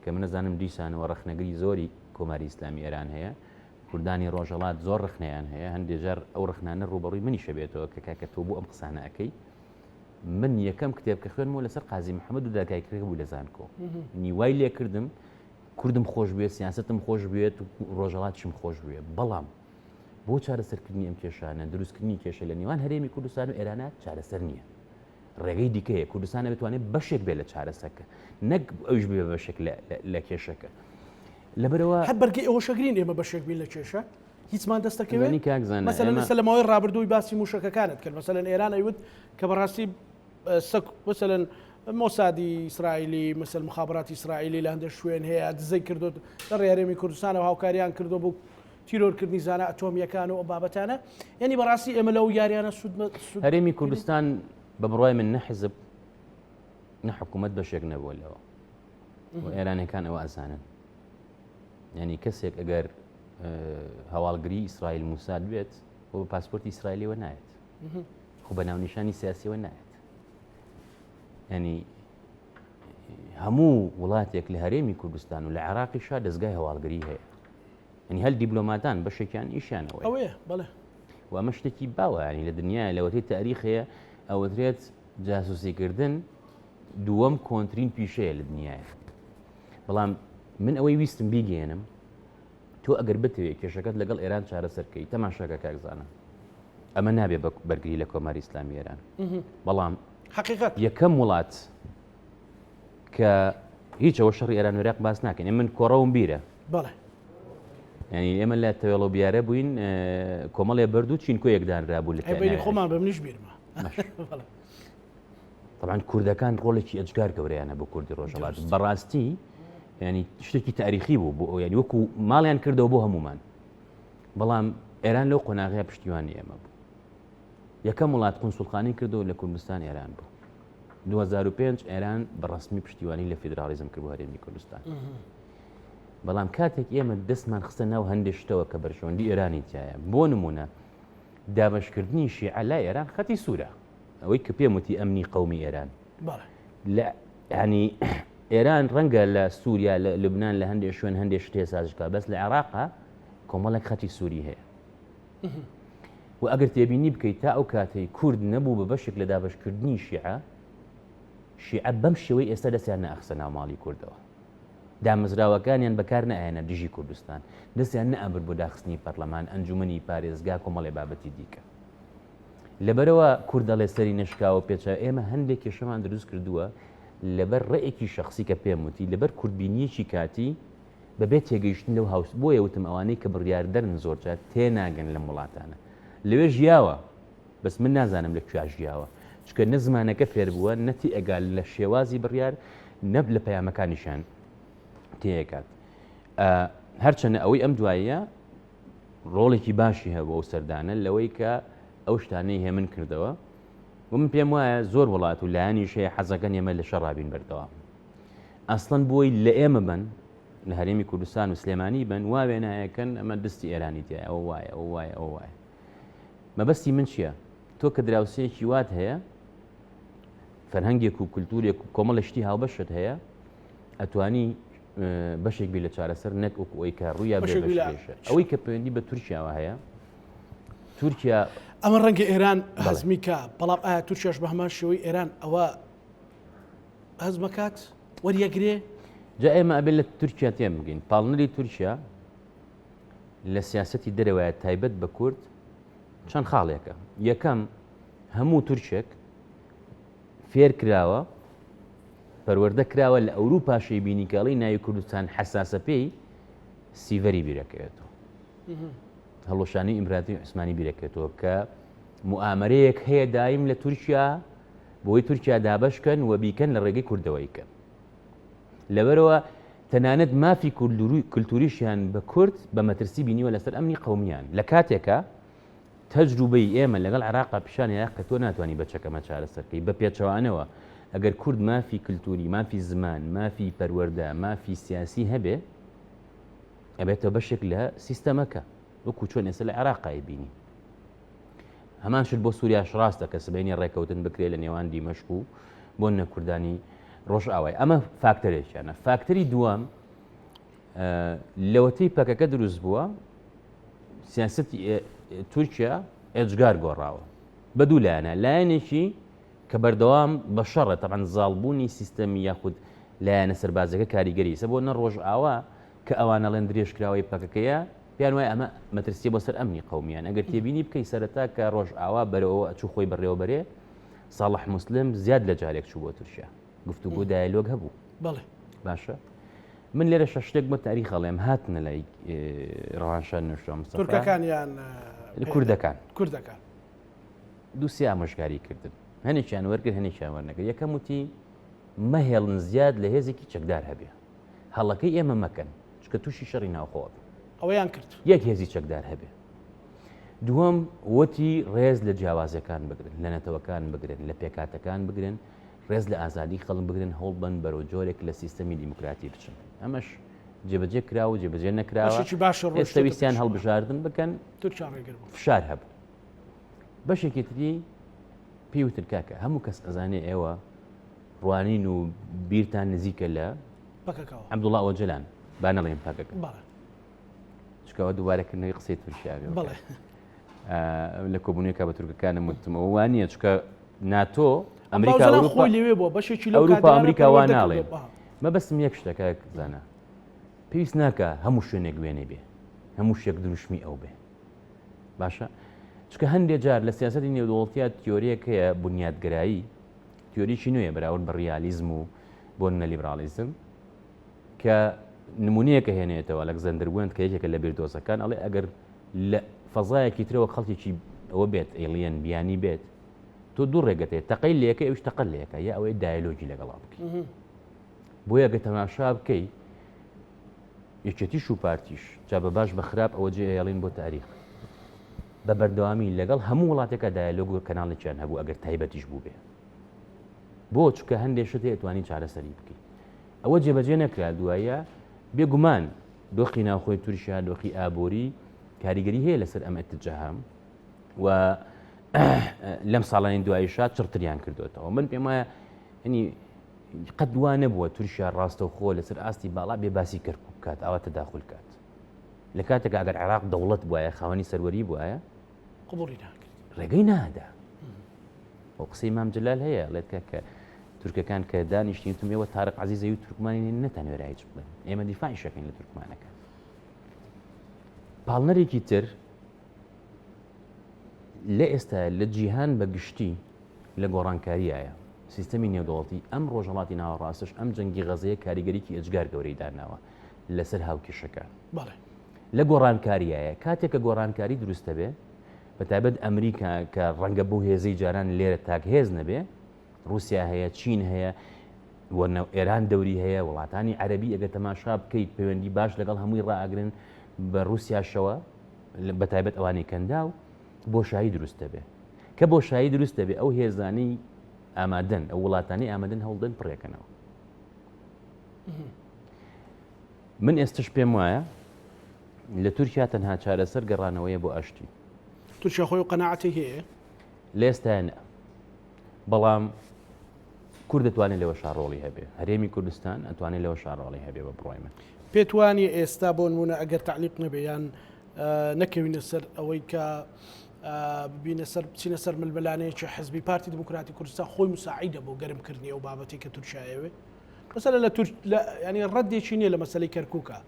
کە من نەزانم دیسانەوە ڕەخنەگری زۆری کۆماری ئیسلامی ئێران هەیە کوردانی ڕۆژەڵات زۆر ڕخنەیان هەیە هەندێجار ئەو ڕخنانە ڕوبەڕووی منی شەبێتەوە کە کاکە تۆ بوو ئەم قسانە ئەەکەی من یەکەم کتێب کە خوێنمەوە لەسەر قازی محەممەد و داگای کرێ بوو لە زانکۆ نیوای لێ کردم کوردم خۆش بێت سیاستم خۆش بێت و ڕۆژەڵاتشم خۆش بێت بەڵام بۆ چارەسەرکردنی ئەم کێشانە دروستکردنی کێشە لە نێوان هەرێمی کوردستان و ئێرانە چارەسەر نییە ڕێگەی دیکەیە کوردستانە بتوانێت بەشێک بێت لە چارەسەرکە نەک ئەوش بێ بەشێک لە کێشەکە لەبەرەوە هەر بەرگی ئەوە شەگرین ئێمە بەشێک بین لە کێشە هیچمان دەستەکەوێت کاکزانە مەسەلەن لەمەوەی ڕابردووی باسی موشەکەکانت کرد مەسەلەن ئێران ئەیوت کە بەڕاستی مەسەلەن مۆسادی ئیسرائیلی مەسەل مخابراتی ئیسرائیلی لە هەندێک شوێن هەیە دزەی کردو لە ڕێهێرێمی کوردستان و هاوکاریان کردو بوو تیرۆرکردنی زانە ئەتۆمیەکان و ئەو بابەتانە یعنی بەڕاستی ئێمە لەو یاریانە هەرێمی کوردستان بە بڕای من نەحزب نەحکوومەت بەشێک نەبووە لەوە ئێرانەکان ئەوە ئەزانن ینی کەسێک ئەگەر هەواڵگری ئیسرائیل موساد بێت بۆ بە پاسپۆرتی ئیسرائیلیەوە نایێت خۆ بە ناونیشانی سیاسیەوە نایێت ینی هەموو وڵاتێک لە هەرێمی کوردستان و لە عێراقیشا دەستگای هەواڵگری هەیە ینی هەل دیبلۆماتان بەشێکیان ئیشیانەوە ئەوەیە بەڵێ و ئەمە شتێکی باوە ینی لە دنیای لەوەتەی تاریخەیە ئەوەدرێت جاسوسیکردن دووەم کۆنترین پیشەیە لە دنیاە بەڵام من ئەوەی ویستم بیگەێنم تۆ ئەگەر بتوێت کێشەکەت لەگەڵ ئێران چارەسەرکەی تەماشاکە کاکزانە ئەمە نابێ بەرگری لە کۆماری ئیسلامی ئێران بەڵام حقیقت یەکەم وڵات کە هیچەوە شەڕی ئێران و عێراق باس ناکەین من کۆڕەوم بیرە بەڵێ ینی ئێمە لە تەوێڵە بیارە بووین کۆمەڵێ بەرد و چینکۆ یەکدانرا بوو لە خۆمان بە منیش بیرمە طبعا کوردەکان ڕۆڵێکی ئەجگار گەورەیانە بۆ کوردی ڕۆژەڵات بەڕاستی ینی شتێکی تاریخی بوو بۆ ینی وەکو ماڵیان کردەوە بۆ هەمومان بەڵام ئێران لەو قۆناغەیە پشتیوانی ئێمە بوو یەکەم وڵات قونسوڵخانی کردەوە لە کوردستان ئێران بوو 2005 ئێران بەڕسمی پشتیوانی لە فیدرالیزم کرد بۆ هەرێمی کوردستان بەڵام کاتێک ئێمە دەستمان خستە ناو هەندێک شتەوە کە بەرژەوەندی ئێرانی تایە بۆ نمونە دابەشکردنی شیعە لای ئێران خەتی سوورە ئەوەی کە پێم وتی ئەمنی قەومی ئێران لە ینی ئێران ڕەنگە لە سووریا لە لوبنان لە هەندێک شوێن هەندێک شتێ سازشکە بەس لە عێراقا کۆمەڵێک خەتی سووری هەیە و ئەگەر تێبینی بکەیت تا ئەو کاتەی کورد نەبوو بە بەشێک لە دابەشکردنی شیعە بەم شێوەی ئێستا دەستیان نەئەخسە ناو ماڵی کوردەوە دامەزراوەکانیان بەکار نەهێنە دژی کوردستان دەستیان نەئەبر بۆ داخستنی پەرلەمان ئەنجومەنی پارێزگا کۆمەڵێ بابەتی دیکە لەبەرەوە کورد دەڵێ سەری نەشکاوە پێچە ئێمە هەندێک کێشەمان دروست کردووە لەبەر ڕێیەکی شخصی کە پێم وتی لەبەر کوردبینیەکی کاتی بەبێت تێگەیشتن لەو هاوس بۆیە وتم ئەوانەی کە بڕیاردەرن زۆرجار تێناگەن لە وڵاتانە لەوێ ژیاوە بەس من نازانم لە کوێ ژیاوە چکە نە زمانەکە فێر بووە نەتی ئەگال لە شێوازی بڕیار نەب لە پەیامەکانیشان تێکات هەرچەنە ئەوەی ئەم دواییە ڕۆڵێکی باشی هەبوو ئەو سەردانە لەوەی کە ئەو شتانەی هێ من کردەوە و من پێم وایە زۆر وڵات و لایەنیش هەیە حەزەکەن ئێمە لە شەڕابین بەردەوام ئەسڵەن بۆی لە ئێمە بن لە هەرێمی کوردستان و سلێمانی بن وا وێنایەکەن ئەمە دەستی ئێرانی تایە ئەو وایە ئەو وایە ئەو وایە مەبەستی من چییە تۆ کە دراوسەیەکی وات هەیە فەرهەنگێک و کولتورێک و کۆمەڵە شتی هاوبەشت هەیە ئەتوانی بەشێک بی لە چارەسەر نەک وەکو ئەوی کە ڕوویا بێشە ئەوەی کە پەیوەندی بە تورکیاوە هەیە تورکیا ئەمە ڕەنگە ئێران هەزمیکە بەڵام ئایا تورکیاش بە هەمان شێوەی ئێران ئەوە هەزمەکات وەریەگرێ جا ئێمە ئەبێت لە تورکیا تێم بگەین پاڵنەری تورکیا لە سیاسەتی دەرەوەیە تایبەت بە کورد چەند خاڵێکە یەکەم هەموو تورکێک فێر کراوە پەروەردە کراوە لە ئەوروپا شەیبینیکەڵی ناوی کوردستان حەساسە پێی سیڤەری بیرەکەوێتەوە هەڵۆشانی ئیمپراتۆری عوسمانی بیرەکەوێتەوە کە موئامەرەیەک هەیە دایم لە تورکیا بۆی تورکیا دابەشکەن و بیکەن لە ڕێگەی کوردەوەیکە لەبەرەوە تەنانەت مافی کولتوریشیان بە کورد بە مەترسی بینیوە لەسەر ئەمنی قەومیان لە کاتێکە تەجروبەی ئێمە لەگەڵ عێراقا پیشانەیە کە تۆ ناتوانانی بەچەکەمە چارەسەرکەی بە پێچەوانەوە ئەگەر کورد مافی کللتوری مافی زمان مافی پەروەردە مافی سیاسی هەبێ ئەبێتەوە بەشێک لە سیستەمەکە وەکو چۆن ئێستا لە عێراقای بینی هەمان شت بۆ سووریاش ڕاستە کە سبەینی ڕێکەوتن بکرێت لە نێوان دیمەشق و بۆ نەکوردانی ڕۆژئاوای ئەمە فاکتەرێکیانە. فاکتەری دووەم لەوەتەی پەکەکە دروست بووە سیاسەتی تورکیا ئێجگار گۆڕاوە بە دوو لایەنە، لایەنێکی کە بەردەوام بە شەڕە تەبەن زاڵبوونی سیستەمی یاخود لایەنە سەربازەکە کاریگەری سە بۆ نە ڕۆژئاوا کە ئەوانەڵێن درێژکراوەی پەکەکەیە پێیان وایە ئەمە مەترسیە بۆ سەر ئەمنی قەومیان. ئەگەر تێبینی بکەی سەرەتا کە ڕۆژئاوا بەرەوە ئەچوو خۆی بەڕێوەبەرێ ساڵح موسلم زیاد لە جارێک چوو بۆ تورکیا گفتوگۆ دایلۆگ هەبوو. بەڵێ باشە من لێرە شتێک بۆ تاریخ هەڵێم هاتنە لای ڕەوانشان نوێژراو مستەفا تورکەکانیان کوردەکان دووسێ ئامۆژگاری کردن، هەنێکیان وەرگرت هەنێکیان وەرنەگرت. یەکەم وتی مەهێڵن زیاد لە هێزێکی چەکدار هەبێ، هەڵەکەی ئێمە مەکەن چکە تووشی شەڕی ناوخۆوە ئەوەیان کرد یەک هێزی چەکدار هەبێ. دووەم وتی ڕێز لە جیاوازەکان بگرن، لە نەتەوەکان بگرن، لە پێکاتەکان بگرن، ڕێز لە ئازادی خەڵک بگرن، هەوڵ بن بەرەو جۆرێک لە سیستەمی دیموکراتی بچن. ئەمەش جێبەجێ کراوە جێبەجێ نەکراوە، ئێستاویستیان هەڵبژاردن بکەن فشار هەبوو. بەشێکی تری پێوتر کاکە هەموو کەس ئەزانێ ئێوە ڕوانین و بیرتان نزیکە لە عەبدوڵڵا ئۆجەلان با نەڵێن پاکەکە چکەوە دووبارەکردنەوەی قسەی تورکیاوێ لە کۆبوونەوەیەکە بە تورکەکانە وتمەوە وانە چکە ناتۆ ئەمریکا ئەوروپا ئەمریکا وا ناڵێن. مەبەستم یەک شتەکە زانە پێویست ناکە هەموو شوێنێک وێنێ بێ، هەموو شتێک دروشمی ئەو بێ باشە. چکە هەندێک جار لە سیاسەتی نێودوڵەتیە تیۆریەک هەیە بنیادگرایی تیۆریکی نوێیە بەراورد بە ڕیالیزم و بۆ نەلیبرالیزم کە نمونەیەکە هێنێتەوە ئەلەکزاندەر وێند کە یەکێکە لە بیردۆزەکان ئەڵێ ئەگەر لە فەزایەکی ترەوە خەڵکێکی ئەوە بێت ئێڵیەن بیانی بێت تۆ دوو ڕێگەتێت تەقەی لەکە ئەوش تەقل لەکە یا ئەوەی دایلۆگی لەگەڵا بکەی بۆیە گە تەماشا بکەی یەکێتیش و پارتیش جا بە باش بە خراپ ئەوە جێ ئێڵین بۆ تاریخ بە بەردەوامی لەگەڵ هەموو وڵاتێکە دایلۆگ و کەناڵێکیان هەبوو ئەگەر تایبەتیش بوو بێ بۆ چکە هەندێک شت هەیە توانی چارەسەری بکەی. ئەوە جێبەجێ نەکرا دوایە بێگومان دۆخی ناوخۆی تورکیا دۆخی ئابووری کاریگەری هەیە لەسەر ئەم ئەتجاهام و لەم ساڵانی دواییشا چڕتریان کردوێتەوە. من پێم وایە ینی قەت وا نەبووە تورکیا ڕاستەوخۆ لەسەر ئاستی باڵا بێ باسی کەرکوب بکات ئەوە تەداخل کات لە کاتێک ئەگەر عێراق دەوڵەت بووایە خاوەنی سەروەری بووایە قبوڵی ناکرد ڕێگەی نادا. ئەو قسەی مام جلال هەیە ئەڵێت کە تورکەکان کە دانیشتین تومێوە تارق عەزیزەوی تورکمانی نەتانوێرە هیچ بڵێن ئێمە دیفاعی شەکەین لە تورکمانەکە. پاڵنەرێکی تر لە ئێستا لە جیهان بە گشتی لە گۆڕانکاریایە سیستەمی نێودوڵەتی ئەم ڕۆژهەڵاتی ناوەڕاستش ئەم جەنگی غەزەیە کاریگەریکی ئەجگار گەورەی داناوە لەسەر هاوکێشەکان لە گۆڕانکاریایە. کاتێک کە گۆڕانکاری دروستە بێ بە تایبەت ئەمریکا کە ڕەنگە بوو هێزەی جاران لێرە تاک هێز نەبێ رووسیا هەیە چین هەیە ئێران دەوری هەیە وڵاتانی عەرەبی ئەگەر تەماشا بکەیت پەیوەندی باش لەگەڵ هەمووی ڕائەگرن بە رووسیاشەوە بە تایبەت ئەوانی کەندا و بۆشایی دروستە بێ کە بۆشایی دروستە بێ ئەو هێزانی ئامادەن ئەو وڵاتانی ئامادەن هەوڵدەن پڕێکەنەوە. من ئێستش پێم وایە لە تورکیا تەنها چارەسەر گەڕانەوەیە بۆ ئاشتی تورکیا خۆی و قەناعەتی هەیە لە ئێستایە بەڵام کورد دەتوانێت لەوە شاڕۆڵی هەبێ هەرێمی کوردستان ئەتوانێت لەوە شاڕۆڵی هەبێ بە بڕۆی من پێتوانی ئێستا بۆ نمونە ئەگەر تعلیق نەبێیان نەکەوینە سەر ئەوەی کە ببینە سەر بچینە سەر ململانەیەکی حزبی پارتی دموکراتی کوردستان خۆی مساعیدە بۆ گەرمکردنی ئەو بابەتی کە تورکیاوێ مەسەلە لە ینی ڕەدێکی نییە لە مەسەلەی کەرکووکە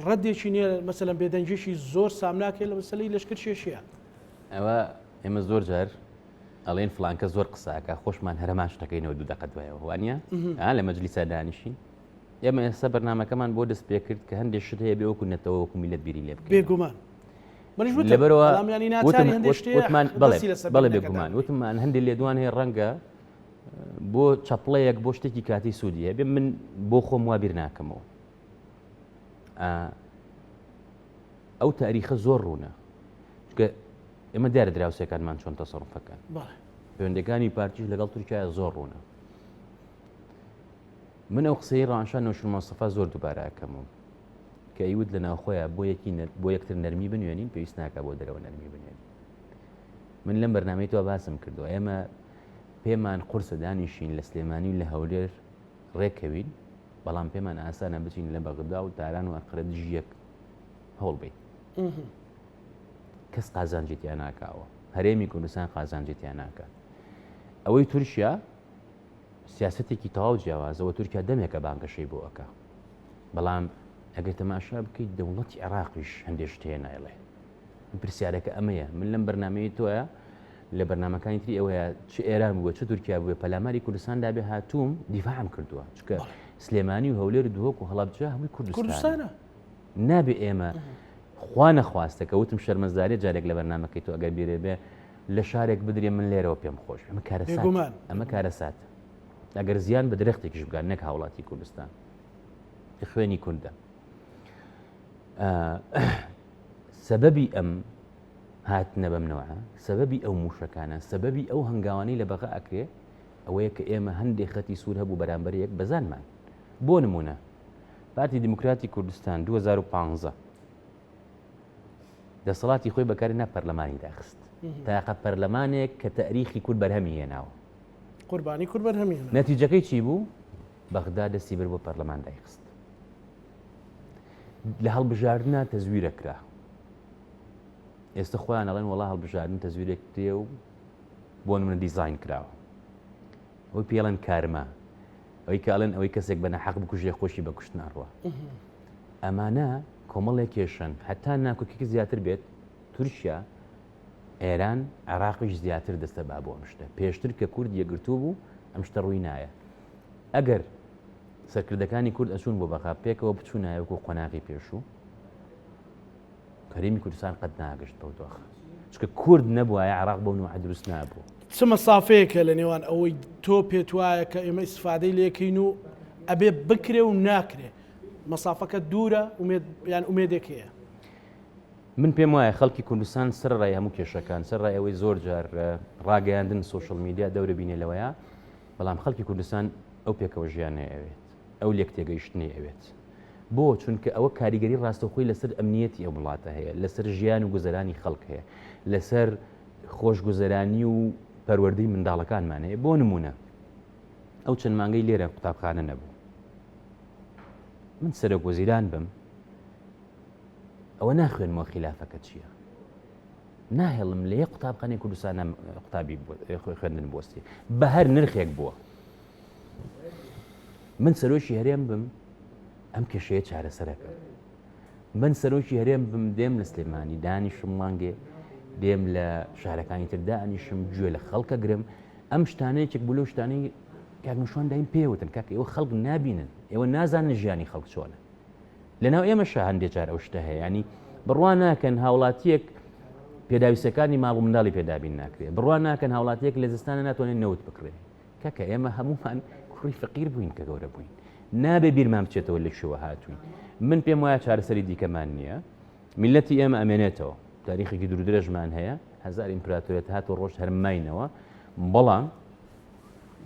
ڕەدێکی نییە مەسەلەن بێدەنجێکی زۆر سامناکێت لە مەسەلەی لەشکر شێشیە ئەوە ئێمە زۆر جار ئەڵێن فلانکە زۆر قساکە خۆشمان هەرەمان شتەکەینەوە دوو دەقەت دوایەوە وانە لە مەجلیسا دانیشین ئێمە ئێستا بەرنامەکەمان بۆ دەست پێ کرد کە هەندێک شت هەیە بێ وەکو نەتەوە وەکو میلەت بیری لێ بکەین بێگومان بەڵێ بێگومان وتمان هەندێک لێدوان هەیە ڕەنگە بۆ چەپڵەیەک بۆ شتێکی کاتی سوودیە بێ من بۆ خۆم وا بیر ناکەمەوە ئەو تاریخە زۆر ڕوونە چکە ئێمە دیارە دراوسەکانمان چۆن تەسەڕوفەکان پەیوەندەکانی پارتیش لەگەڵ تورکیا زۆر ڕوونە. من ئەو قسەی ڕانشان نەوشر مۆستەفا زۆر دووبارە ئەکەمەوە کە ئەیود لە ناوخۆیان بۆ یەکتر نەرمی بنوێنین پێویست ناکە بۆ دەرەوە نەرمی بنوێنین. من لەم بەرنامەی تۆ باسم کردو ئێمە پێمان قورسە دانیشین لە سلێمانی و لە هەولێر ڕێکەوین، بەڵام پێمان ئاسانە بچین لە بەغدا و تاران و ئەقرە دژیەک هەوڵ بین. کەس قازانجێتیان ناکاوە، هەرێمی کوردستان قازانجێتیان ناکات. ئەوەی تورکیا سیاسەتێکی تەواو جیاوازەوە، تورکیا دەمێکە بانگەشەی بۆ ئەکا، بەڵام ئەگەر تەماشا بکەیت دەوڵەتی عێراقیش هەندێک شتێ نایڵێ. پرسیارەکە ئەمەیە. من لەم بەرنامەی تۆیە لە بەرنامەکانی تری ئەوەیە چ ئێران بووە چ تورکیا بووە پەلاماری کوردستان دابێ هاتووم دیفاعم کردووە، چکە سلێمانی و هەولێر دووەک و هەڵابجا هەمووی کوردستانە. نابێ ئێمە خوا نەخواستە کە وتم شەرمەزاری جارێک لە بەرنامەکەی تۆ ئەگەر بیرێ بێ لە شارێک بدرێ من لێرەوە پێم خۆش، ئەمە کارەسات. ئەگەر زیان بە درەختێکیش بگان نەک هاوڵاتی کوردستان خوێنی کوردە. سەبەبی ئەم هاتنە بەمنەوە، سەبەبی ئەو موشەکانە، سەبەبی ئەو هەنگاوانەی لە بەغا ئەکرێ ئەوەیە کە ئێمە هەندێک خەتی سوور هەبوو بەرامبەر یەک بەزانمان. بۆ نمونە پارتی دیموکراتی کوردستان 2015 دەسەڵاتی خۆی بەکاری پەرلەمانی داخست، تاقە پەرلەمانێک کە تاریخی کورد بەرهەمی هێناوە، قوربانی کورد بەرهەمی هێنا. نەتیجەکەی چی بوو؟ بەغدا دەستی بر بۆ پەرلەمان دایخست. لە هەڵبژاردنە تەزویرە کرا. ئێستا خۆیان ئەڵێن وەڵا هەڵبژاردن تەزویرێک تێ و بۆ نمونە دیزاین کراوە. ئەوەی پێڵەن کارمە، ئەوەی کە ئەڵێن ئەوەی کەسێک بە نەحەق بکوژێ خۆشی بە کوشتن ئەڕوە. ئەمانە کۆمەڵێک کێشن، حتا ناکۆکێکی زیاتر بێت تورکیا، ئێران، عێراقیش زیاتر دەستە با بۆ ئەم شتە. پێشتر کە کورد یەکگرتوو بوو ئەم شتە ڕووی نایە. ئەگەر سەرکردەکانی کورد ئەچوون بۆ بەغا پێکەوە بچوو نایەوەکو قۆناغی پێشوو، هەرێمی کوردستان قەت ناگەشت بەو دۆخە، چکە کورد نەبووایە عێراق بەو نوعە دروست نابوو. چ مەسافەیەکە لە نێوان ئەوەی تۆ پێت وایە کە ئێمە ئیسفادەی لێکەین و ئەبێ بکرێ و ناکرێ، مەسافەکە دوورە یان ئومێدێک هەیە؟ من پێم وایە خەڵکی کوردستان سەرڕای هەموو کێشەکان، سەرڕای ئەوەی زۆر جار ڕاگەیاندن سوشەڵ میدیا دەورە بینێ لەوەیە، بەڵام خەڵکی کوردستان ئەو پێکەوە ژیان نەیەوێت، ئەو لێک تێگەیشت نەیەوێت. بۆ چونکە ئەوە کاریگەری ڕاستەوخۆی لەسەر ئەمنیەتی ئەو وڵاتە هەیە، لەسەر ژیان و گوزەرانی خەڵک هەیە، لەسەر خۆشگوزەرانی و پەروەردەی منداڵەکانمان هەیە. بۆ نمونە ئەو چەند مانگەی لێرە قوتابخانە نەبوو، من سەرۆک وەزیران بم ئەوە ناخوێنمەوە خلافەکە چییە، ناهێڵم لە یەک قوتابخانەی کوردستان قوتابی خوێندن بۆستی بە هەر نرخێک بووە. من سەرۆکی هەرێم بم ئەم کێشەیە چارەسەرەکە. من سەرۆکی هەرێم بم دێم لە سلێمانی دانیشم مانگێ، دێم لە شارەکانی تر دانیشم گوێ لە خەڵکە گرم. ئەم شتانەیەکێک بوو لەو شتانەی کاکنشوان دایم پێوتن کاکە ئێوە خەڵک نابینن، ئێوە نازانن ژیانی خەڵک چۆنە. لەناو ئێمەشە هەندێک جار ئەو شتە هەیە، ینی بڕوان ناکەن هاوڵاتیەک پێداویستەکانی ماڵ و منداڵی پێدابین ناکرێت، بڕوان ناکەن هاوڵاتیەک لە زستانە ناتوانێت نەوت بکرێت. کاکە ئێمە هەمومان کوڕی فەقیر بووین کە گەورە بووین، نابێ بیرمان بچێتەوە لە شووە هاتووین. من پێم وایە چارەسەری دیکەمان نییە، میلەتی ئێمە ئەمێنێتەوە، تاریخێکی دوورودرێژمان هەیە، هەزار ئیمپراتۆریەت هات و ڕۆژ هەرماینەوە، بەڵام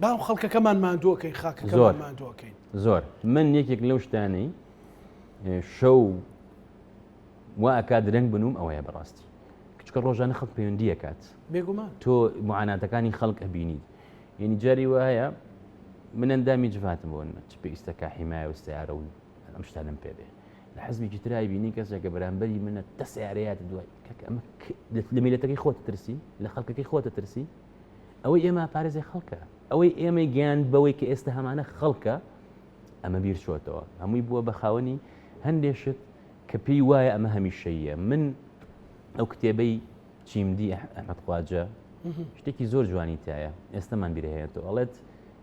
باو خەڵکەکەمان ماندووەکەین، خاکەکەمان ماندووەکەین. زۆر من یەکێک لەو شتانەی شەو وا ئەکات درەنگ بنوم ئەوەیە بەڕاستی، کچکە ڕۆژانە خەڵک پەیوەندی ئەکات، بێگومان تۆ معاناتەکانی خەڵک ئەبینیت. یعنی جاری وایە من ئەندامی جواتم بۆ چ پێویستەکە حیمایە و سیارە و ئەم شتانم پێ بێ. لە حەزمێکی ترای بینی کەسێکە بەرامبەری منە تە سیارەیەات دوای ئەمە لە میلەتەکەی خۆتە ترسی، لە خەڵکەکەی خۆتە ترسی. ئەوەی ئێمە پارێزی خەڵکە، ئەوەی ئێمە گیان بەوەی کە ئێستا هەمانە خەڵکە، ئەمە بیر چۆتەوە، هەمووی بووە بە خاوەنی هەندێشت کە پێی وایە ئەمە هەمیشەیە. من ئەو کتێبەی چیمدی ئەحمەد خواجە شتێکی زۆر جوانی تایە، ئێستامان بیرهەیەێتەوە، ئەڵێت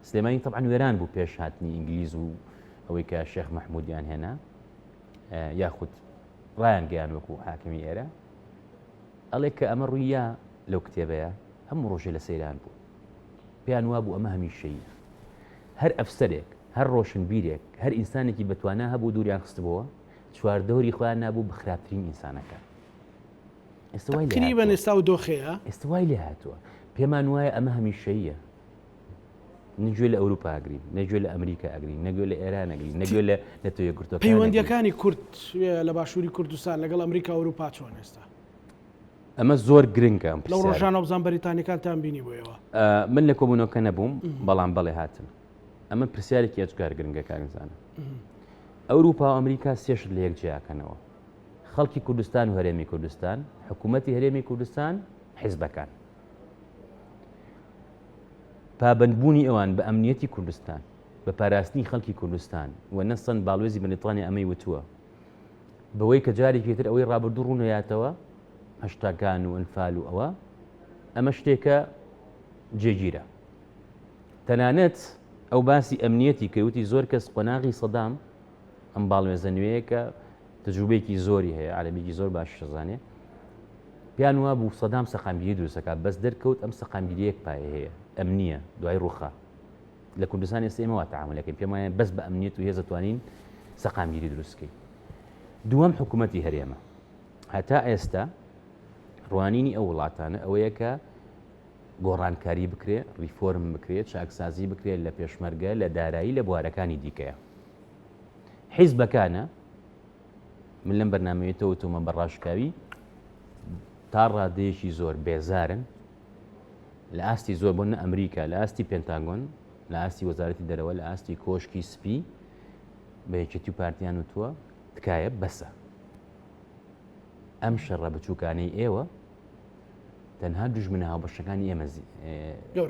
سلێمانی تەبعاً وێران بوو پێش هاتنی ئینگلیز و ئەوەی کە شێخ مەحموودیان هێنا یاخود ڕایان گەیان وەکو حاکمی ئێرە، ئەڵێ کە ئەمە ڕوویە لەو کتێبەیە هەموو ڕۆژێ لە سەیران بوو، پێیان وابوو ئەمە هەمیشەیە. هەر ئەفسەرێک، هەر ڕۆشنبیرێک، هەر ئینسانێکی بەتوانە هەبوو دووریان خستبەوە، چواردەوری خۆیان نابوو بە خراپترین ئینسانەکە. تقریباً ئێستا و دۆخەیە، ئێستا وای لێ هاتووە، پێمان وایە ئەمە هەمیشەیە. نەگوێ لە ئەوروپا ئەگرین، نەگوێ لە ئەمریکا ئەگرین، نەگوێ لە ئێران ئەگرین، نەگوێ لە تۆیەکگرتوەکان پەیوەندیەکانی کورد لە باشووری کوردستان لەگەڵ ئەمریکا و ئەوروپا چۆن ئێستا؟ ئەمە زۆر گرنگە ئەم لەو ڕۆژانە بزان بەریتانیەکانتان بینی بۆیەوە. من لە کۆبوونەوەکە نەبووم، بەڵام بەڵێ هاتن. ئەمە پرسیارێکی ئەجگار گرنگە کارنجانە. ئەوروپا و ئەمریکا سێشت لە یەک جیاکەنەوە. خەڵکی کوردستان و هەرێمی کوردستان، حکوومەتی هەرێمی کوردستان، حیزبەکان. پابندبوونی ئەوان بە ئەمنیەتی کوردستان، بە پاراستنی خەڵکی کوردستان و نەسەن باڵێزی بەریتانیا ئەمەی وتووە. بەوەی کە جارێکی تر ئەوەی ڕابردوو ڕوونەیاتەوە، هەشتاکان و ئەنفال و ئەمە شتێکە جێگیرە. تەنانەت ئەو باسی ئەمنیەتی کەوتی زۆر کەس قۆناغی سەدام ئەم باڵێزە نوێیەکە تجروبەیەکی زۆری هەیە، عالەمێکی زۆر باش شەزانێ. پیان وە بوو سەدام سەقامگیری دروستەکە، بەس دەرکەوت ئەم سەقامگیریەک پایە هەیە، ئەمنیە دوای ڕووخە. لە کوردستان ئێستا ئێمەوە تەعاملەکەین، پێم وایە بەس بە ئەمنیەت و هێز دەتوانین سەقامگیری دروستکەین. دووەم حکوومەتی هەرێمە. هەتا ئێستا ڕوانینی ئەو وڵاتانە ئەوەیە کە گۆڕانکاری بکرێ، ریفۆرم بکرێت، چاکسازی بکرێت لە پێشمەرگە، لە دارایی، لە بوارەکانی دیکەیە. حیزبەکانە من لەم بەرنامەیەتەوە وتومە بەڕاشکاوی تا ڕادەیەکی زۆر بێزارن لە ئاستی زۆر بۆ نە ئەمریکا، لە ئاستی پێنتاگۆن، لە ئاستی وەزارەتی دەرەوە، لە ئاستی کۆشکی سپی بە یەکێتی و پارتیان وتووە تکایە بەسە. ئەم شەڕە بچووکانەی ئێوە تەنها دوژمنە هاوبەشەکانی ئێمە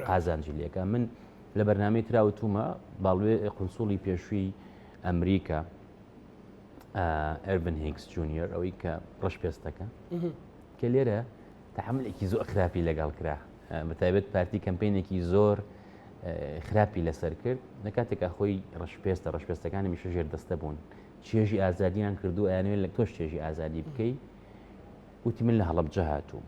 قازانجی لێکە. من لە بەرنامەی تراوتومە باڵێ قونسوڵی پێشووی ئەمریکا ئەربن هیگز جونیۆر، ئەوەی کە ڕەشپێستەکە کە لێرە تەحملێکی زۆر خراپی لەگەڵ کرا، بەتایبەت پارتی کەمپینێکی زۆر خراپی لەسەر کرد. لە کاتێکا خۆی ڕەشپێستەکانی میشە ژێر دەستە بوون، چێژی ئازادیان کردو، ئەیانوێت لە تۆش چێژی ئازادی بکەی. وتی من لە هەڵەبجە هاتووم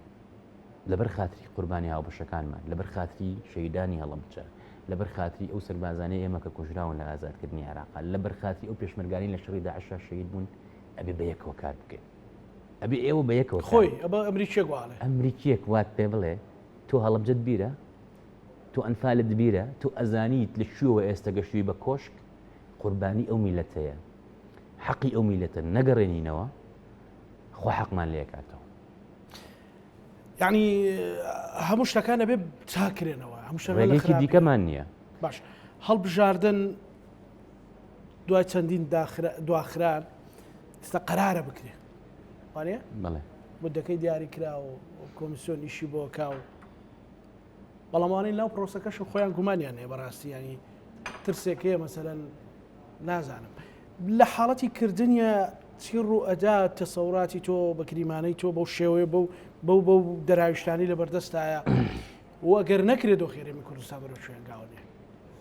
لەبەر خاتری قوربانی هاوبەشەکانمان، لەبەر خاتری شەیدانی هەڵەبجە، لەبەر خاتری ئەو سەربازانەی ئێمە کە کوژراون لە ئازادکردنی عێراق، لەبەر خاتری ئەو پێشمەرگانی لە شەڕی داعش شەهید بوون. ئەبێ بەیەکەوە کار بکەین، ئەبێ ئێوە بەیەکەوە خۆی ئەمریکیەک واڵێ ئەمریکیەک وات پێ بڵێ تۆ هەڵەبجەت بیرە، تۆ ئەنفالت بیرە، تۆ ئەزانیت لە شوێوە ئێستا گەشتووی بە کۆشک قوربانی ئەو میلەتەیە، حەقی ئەو میلەتە نەگەڕێنینەوە، خۆ حەقمان لێکاتەوە. یعنی هەموو شتەکانە بێ چاکرێنەوە، هەموو ڕێگەیەکی دیکەمان نییە. باش هەڵبژاردن دوای چەندین دواخران ستا قەرارە بکرێ وانە؟ بەڵێ مدەکەی دیاری کرا و کۆمیسیۆن ئیشی بۆ کا و بەڵاموانەی لاو پرۆسەکەش خۆیان گومانیان هەیە بەڕاستی، ینی ترسێکەیە مەسەلەن نازانم لە حاڵەتی کردنیە چی ڕوو ئەدا تەسەوراتی تۆ بە کریمانەی تۆ بەو شێوەیە بەو دەراویشتانی لە بەردەستایە و ئەگەر نەکرێت دۆ خێرەمی کوردستان بەرەو شوێنگاوانێ.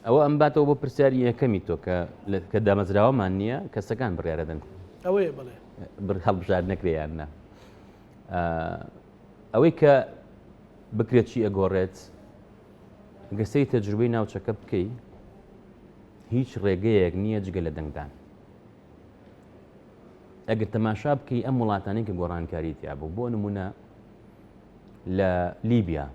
ئەوە ئەم باتەوە بۆ پرسیاری یەکەمی تۆ کە دامەزراوەمان نییە کەسەکان بڕیارەدەن ئەوەیە بڵێ هەڵبژار نەکرێیان نە ئەوەی کە بکرێت چی ئەگۆڕێت گەسەی تەجروبەی ناوچەکە بکەی هیچ ڕێگەیەک نییە جگە لە دەنگدان. ئەگەر تەماشا بکەی ئەم وڵاتانی کە گۆڕانکاری تیا بوو، بۆ نمونە لە لیبیا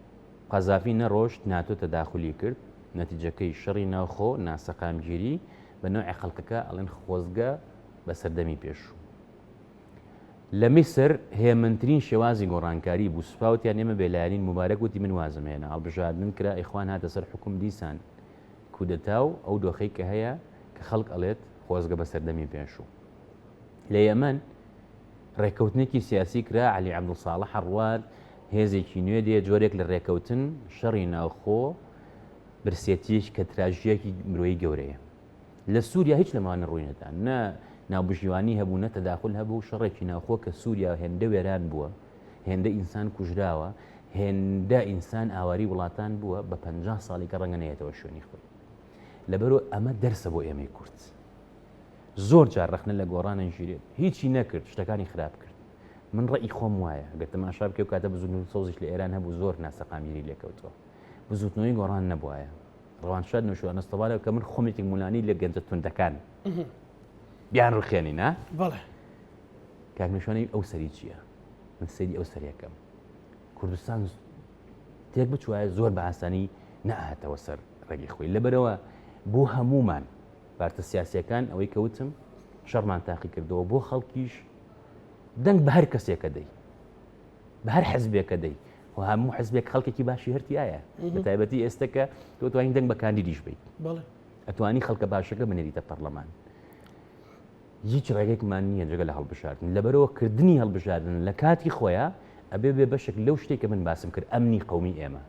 قەزافی نەڕۆشت ناتۆ تەداخلی کرد، نەتیجەکەی شەڕی ناوخۆ ناسەقامگیری بە نوعی خەڵکەکە ئەڵێن خۆزگە بە سەردەمی پێشوو. لە میسر هێمنترین شێوازی گۆڕانکاری بوو، سوپاوتیان ئێمە بێلایەنین مبارەک وتی من وازم هێنا، هەڵبژاردن کرا ئیخوان هاتە سەر حکوم دیسان کودەتا و ئەو دۆخەی کە هەیە کە خەڵک ئەڵێت خۆزگە بە سەردەمی پێشوو. لە یەمەن ڕێکەوتنێکی سیاسی کرا، عەلی عەبدوڵساڵح هەڕوات هێزێکی نوێ دێ جۆرێک لە ڕێکەوتن شەڕی ناوخۆ برسێتیش کە تراژیەکی مرۆیی گەورەیە. لە سووریا هیچ لەمانە ڕووینەدا نە ناوبژیوانی هەبوو، نە تەداخل هەبوو، شەڕێکی ناوخۆ کە سووریا هێندە وێران بووە، هێندە ئینسان کوژراوە، هێندە ئینسان ئاواری وڵاتان بووە بە 50 ساڵی کە ڕەنگە نەیەتەوە شوێنی خۆی. لەبەرەوە ئەمە دەرسە بۆ ئێمەی کورد. زۆر جار ڕەخنە لە گۆڕانە ژیرێت هیچی نەکرد، شتەکانی خراپ کرد. من ڕێی خۆم وایە ئەگەر تەماشا بکەی و کاتە بزوتنەوەی سەوزیش لە ئێران هەبوو زۆر ناسەقامگیری لێکەوتەوە، بزوتنەوەی گۆڕان نەبووایە. ڕەوانشاد نەشوانەستەوارە کە من خۆمێکی مولانی لە گەنجە توندەکان بیان ڕوخێنی نا؟ بەڵێ کاکنیشانی ئەو سەری چییە؟ من سەری ئەو سەریەکەم. کوردستان تێک بچوایە زۆر بە ئاسانی نەهاتەوە سەر ڕێگەی خۆی لەبەرەوە بۆ هەمومان پارتە سیاسیەکان ئەوەی کەوتم شەڕمان تاقی کردەوە بۆ خەڵکیش دەنگ بە هەر کەسێکە دەی بە هەر حەزبێکە دەی و هەموو حەزبێک خەڵکێکی باشی هەرتی ئایە بە تایبەتی ئێستەکە تۆ توانین دەنگ بە کاندیدیش بیت ئەتوانی خەڵکە باشەکە بنێریتە پەرلەمان هیچ ڕێگەیەکمان نییە جگە لە هەڵبژاردن لەبەرەوە کردنی هەڵبژاردن لە کاتی خۆیە ئەبێ بێ بەشێک لەو شتێککە من باسم کرد ئەمنی قەومی ئێمە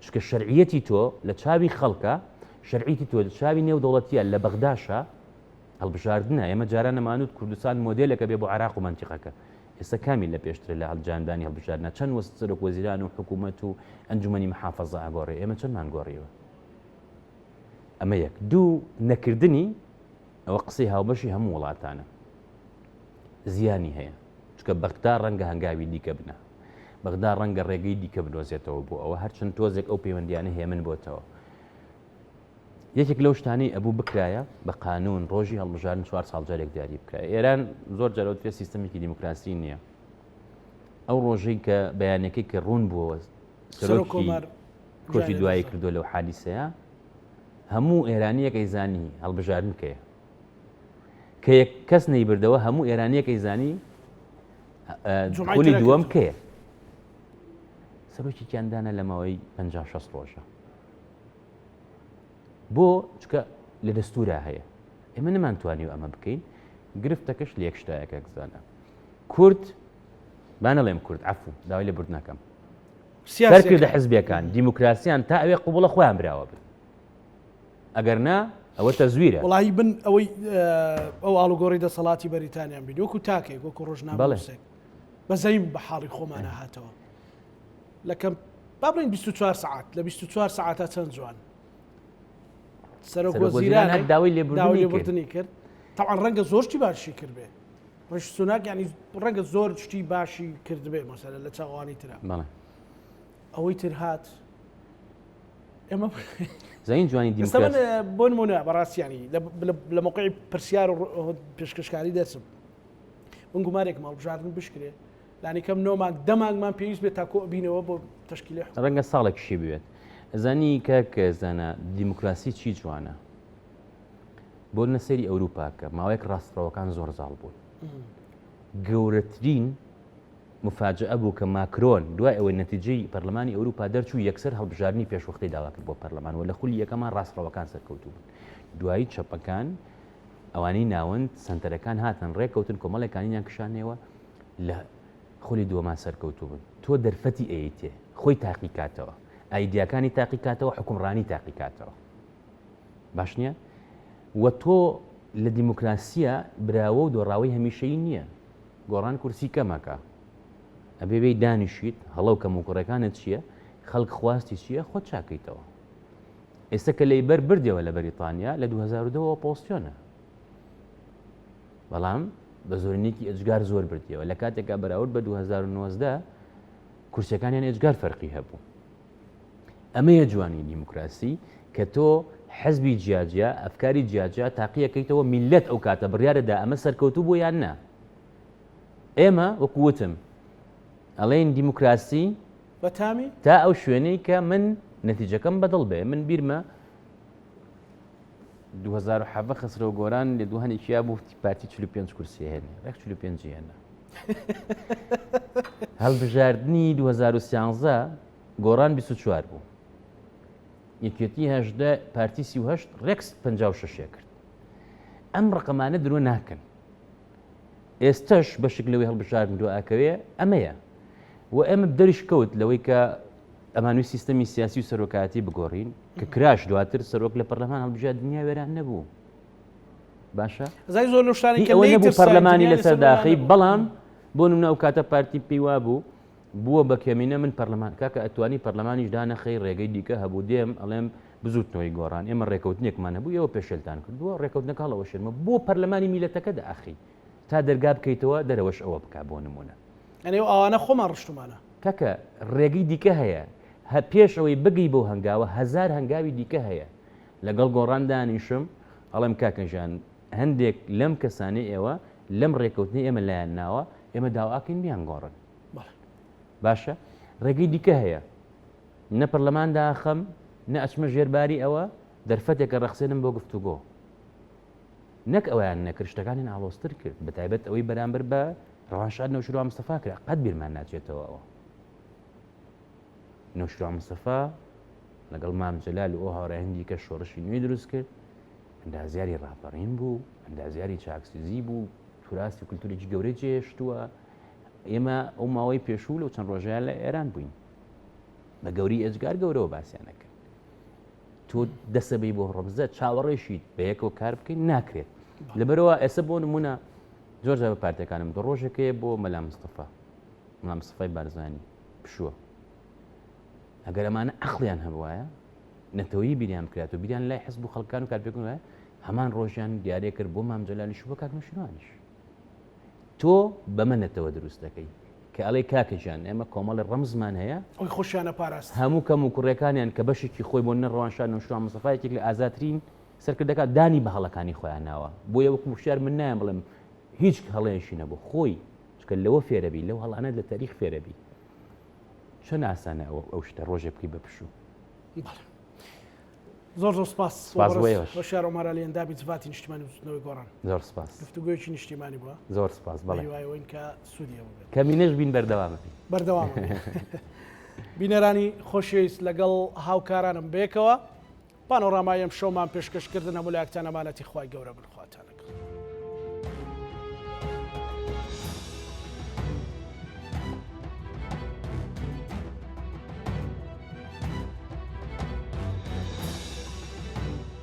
چکە شەرعیەتی تۆ لە چاوی خەڵکە شەرعیتی تۆ لە چاوی نێودەوڵەتیە لە بەغداشە هەڵبژاردنە ئێمە جاران نەمانوت کوردستان مۆدلێکە بێ بۆ عراق و منتیقەکە ئێستا کامی لە پێشتر لە هەڵجاندانی هەڵبژاردنە چەند وەست سەرۆک وەزیران و حکوومەت و ئەنجومەنی محافەزە ئاگۆڕێ ئێمە چەندمان گۆڕیوە ئەمە یەک دوو نەکردنی ئەوە قسەی هاوبەشی هەموو وڵاتانە زیانی هەیە چکە بەغدا ڕەنگە هەنگاوی دیکە بنە بەغدا ڕەنگە ڕێگەی دیکە بنۆزێتەوە بۆ ئەوە هەرچەند تۆزێک ئەو پەیوەندیانە هەیە من بۆتەوە یەکێک لەو شتانەی ئەبوو بکرایە بە قانون ڕۆژی هەڵبژاردن 4 ساڵ جارێک دیاری بکرای ئێران زۆر جارەوت پێ سیستەمێکی دیموکراسی نییە ئەو ڕۆژەی کە بەیانەکەی کە ڕوون بووە سەرۆکی کۆچی دوایی کردو لەو حادیسەیە هەموو ئێرانیەکەی زانی هەڵبژاردن کەیە کە یەک کەس نەیبردەوە هەموو ئێرانیەکەی زانی خولی دووەم کەیە سەرۆکی کیاندانە لەمەوەی 50-60 ڕۆژە بۆ چکە لە دەستورا هەیە ئێمە نەمانتوانی و ئەمە بکەین گرفتەکەش لە یەک شتایەکە گزانە کورد بانەڵێم کورد عەفوو داوای لێ برد ناکەم سەرکردە حزبیەکان دیموکراسیان تا ئەوێ قوبوڵە خۆیان براوە بن ئەگەر نا ئەوە تەزویرە وڵی بن ئەوەی ئەو ئاڵوگۆڕی دەسەڵاتی بەریتانیان بین وەکو تاکێک وەکو ڕۆژنامەسێک بەزەیم بە حاڵی خۆمانە هاتەوە لەکەم با بڵین 24 ساعت لە 24 ساعتە چەند جوان سەرۆک وەزیران داوای لێبوردنی کرد تاوان ڕەنگە زۆر شتی باشی کرد بێ ڕۆژ سوناک ینی ڕەنگە زۆر شتی باشی کرد بێ مەسەلە لە چاوانی ترە ئەوەی تر هات ئێمە زین جوانی دیموکراسی بۆ نمونە بەڕاستیانی لە موقعی پرسیار و پێشکەشکاری دەچم من گومارێکم هەڵبژاردن بشکرێ لانی کەم نۆمانگ دەمانگمان پێویست بێت تا کۆ بینەوە بۆ تەشکیلی ڕەنگە ساڵێکشی بوێت زانی کە زانە دیموکراسی چی جوانە بۆ نەسەری ئەوروپاکە ماوەیەک ڕاستڕەوەکان زۆر زاڵ بوون گەورەترین مفاجئە بوو کە ماکرۆن دوای ئەوەی نەتیجەی پەرلەمانی ئەوروپا دەرچوو یەکسەر هەڵبژاردننی پێشوەختی داوا کرد بۆ پەرلەمان و لە خولی یەکەمان ڕاستڕەوەکان سەرکەوتوو بوون دوایی چەپەکان ئەوانەی ناوەند سنتەرەکان هاتن ڕێککەوتن کۆمەڵێکانیان کشانەوە لە خولی دووەمان سەرکەوتوو بوون تۆ دەرفەتی ئەیتێ خۆی تاقیکاتەوە ئایدیاکانی تاقیکاتەوە حکومڕانی تاقیکاتەوە باش نییە و تۆ لە دیموکراسیە براوە و دۆڕاوی هەمیشەی نییە گۆڕان کورسی کەمەکە ئەبێ دانیشیت هەڵە و کەموکوڕەکانت چییە خەڵک خواستی چییە خۆت چاکەیتەوە ئێستا کە لەیبەر بردەوە لە بەریتانیا لە 2002 پۆستیۆنە بەڵام بە زۆرینێکی ئەجگار زۆر بردیەوە لە کاتێکا بەراورد بە 2019 کورسەکانیان ئەجگار فەرقی هەبوو ئەمەیە جوانی دیموکراسی کە تۆ حەزبی جیاجیا ئەفکاری جیاجیا تاقیەکەیتەوە میلەت ئەو کاتە بڕیارەدا ئەمە سەرکەوتوو بۆ یان نا ئێمە وەکووتم ئەڵێن دیموکراسی بەتامی تا ئەو شوێنەی کە من نەتیجەکەم بەدڵ بێ من بیرمە 2007 خسرەوە گۆران لە دووهەنێکیا بوو پارتی 45 کورسی هێنێ ڕێک 45 هێنە هەڵبژاردننی 2013 گۆڕان 24 بوو یەکێتی هەژدە پارتی 38 ڕێکس 56 کرد ئەم ڕقەمانە درۆ ناکەن ئێستش بەشێک لەوەی هەڵبژاردن دو ئاکەوێ ئەمەیە و ئێمە دەریش کەوت لەوەی کە ئەمانوی سیستەمی سیاسی و سەرۆکاتی بگۆڕین کە کراش دواتر سەرۆک لە پەرلەمان هەڵبژاردن دنیا وێران نەبوو باشە زای زۆر لە شتانی کە نەبوو پەرلەمانی لەسەر داخی بەڵام بۆ نمونە ئەو کاتە پارتی پێیوا بوو بووە بە کەمینە من پەرلەمان کاکە ئەتوانی پەرلەمانیش دانەخەی ڕێگەی دیکە هەبوو دێم ئەڵێم بزوتنەوەی گۆڕان ئێمە ڕێکەوتنێکمان هەبوو ئێوە پێشێلتان کردووە ڕێکەوتنەکە هەڵەوە شێرمە بۆ پەرلەمانی میلەتەکە داخی تا دەرگا بکەیتەوە دەرەوەش ئەوە بکە بۆ نمونە ئەنێ ئەوانە خۆمان ڕشتمانە کاکە ڕێگەی دیکە هەیە پێش ئەوەی بگەی بۆ هەنگاوە هەزار هەنگاوی دیکە هەیە لەگەڵ گۆڕان دانیشم ئەڵێم کاکەژان هەندێک لەم کەسانی ئێوە لەم ڕێکەوتنی ئێمە لایەن ناوە ئێمە داواکەین بیان گۆڕن باشە ڕێگەی دیکە هەیە نە پەرلەمان داخەم نەئەچمە ژێرباری ئەوە دەرفەتێکە ڕەخسێنم بۆ گفتوگۆ نەک ئەویان نەکرد شتەکانی ئاڵۆستر کرد بە تایبەت ئەوەی بەرامبەر بە ڕەوانشاد نەوشیروان مستەفا کرد قەت بیرمان ناچێتەوە ئەوە نەوشیروان مستەفا لەگەڵ مام جەلال و ئەو هاوڕێی هەندی کە شۆڕشی نوێی دروست کرد ئەندازیاری ڕاپەڕین بوو ئەندازیاری چاکسوزی بوو توراسی و کولتوریی گەورەی جێهێشتووە ئێمە ئەو ماوەی پێشوو لەو چەند ڕۆژەیان لە ئێران بووین بە گەوری ئەجگار گەورەوە باسییانەکە تۆ دەسەبەی بۆ ڕەمزە چاوەڕێشیت بە یەکەوە کار بکەین ناکرێت لەبەرەوە ئێستا بۆ نمونە زۆرجا بە پارتەکانم دو ڕۆژێکەیە بۆ مەلا مستەفا مەلا مستەفای بارزانی پشووە ئەگەر ئەمانە ئەخڵیان هەبوایە نەتەوەیی بیریان بکرێت و بیریان لای حزب و خەڵکان و کارپێکن وایە هەمان ڕۆژیان دیارێ کرد بۆ مام جەلالیش و بۆ کاک نوشیروانیش تۆ بەمە نەتەوە دروست دەکەی کە ئەڵێ کاکەجان ئێمە کۆمەڵی ڕەمزمان هەیە ئەوی خۆشیانە پاراست هەموو کەم و کوڕەکانیان کە بەشێکی خۆی بۆ نەڕەوانشاد نوشیروان مستەفایەکێک لە ئازاترین سەرکردەکان دانی بە هەڵەکانی خۆیان ناوە بۆیە وەکو مشتیار من نایە بڵێم هیچ هەڵەیەشی نەبوو خۆی چکە لەوە فێرەبی لەو هەڵانە لە تاریخ فێرەبی چەند ئاسانە ئەو شتە ڕۆژێ بکەی بە پشوو زۆر زۆر سپاس بۆ شار ئۆمارە لە ئەندامی جڤاتی نیشتیمانی وزنەوەی گۆڕان زۆر سپاس گفتوگویەکی نیشتیمانی بووە زۆر سپاس بەڵێ وایەوەین کە سوودیە بوو کەمینەش بین بەردەوامەکەی بەردەوام بینەرانی خۆشەویست لەگەڵ هاوکارانم بێکەوە پانۆڕامای ئەم شەومان پێشکەشکردن هەموو لاکتان ئەمانەتی خوای گەورە بنخوا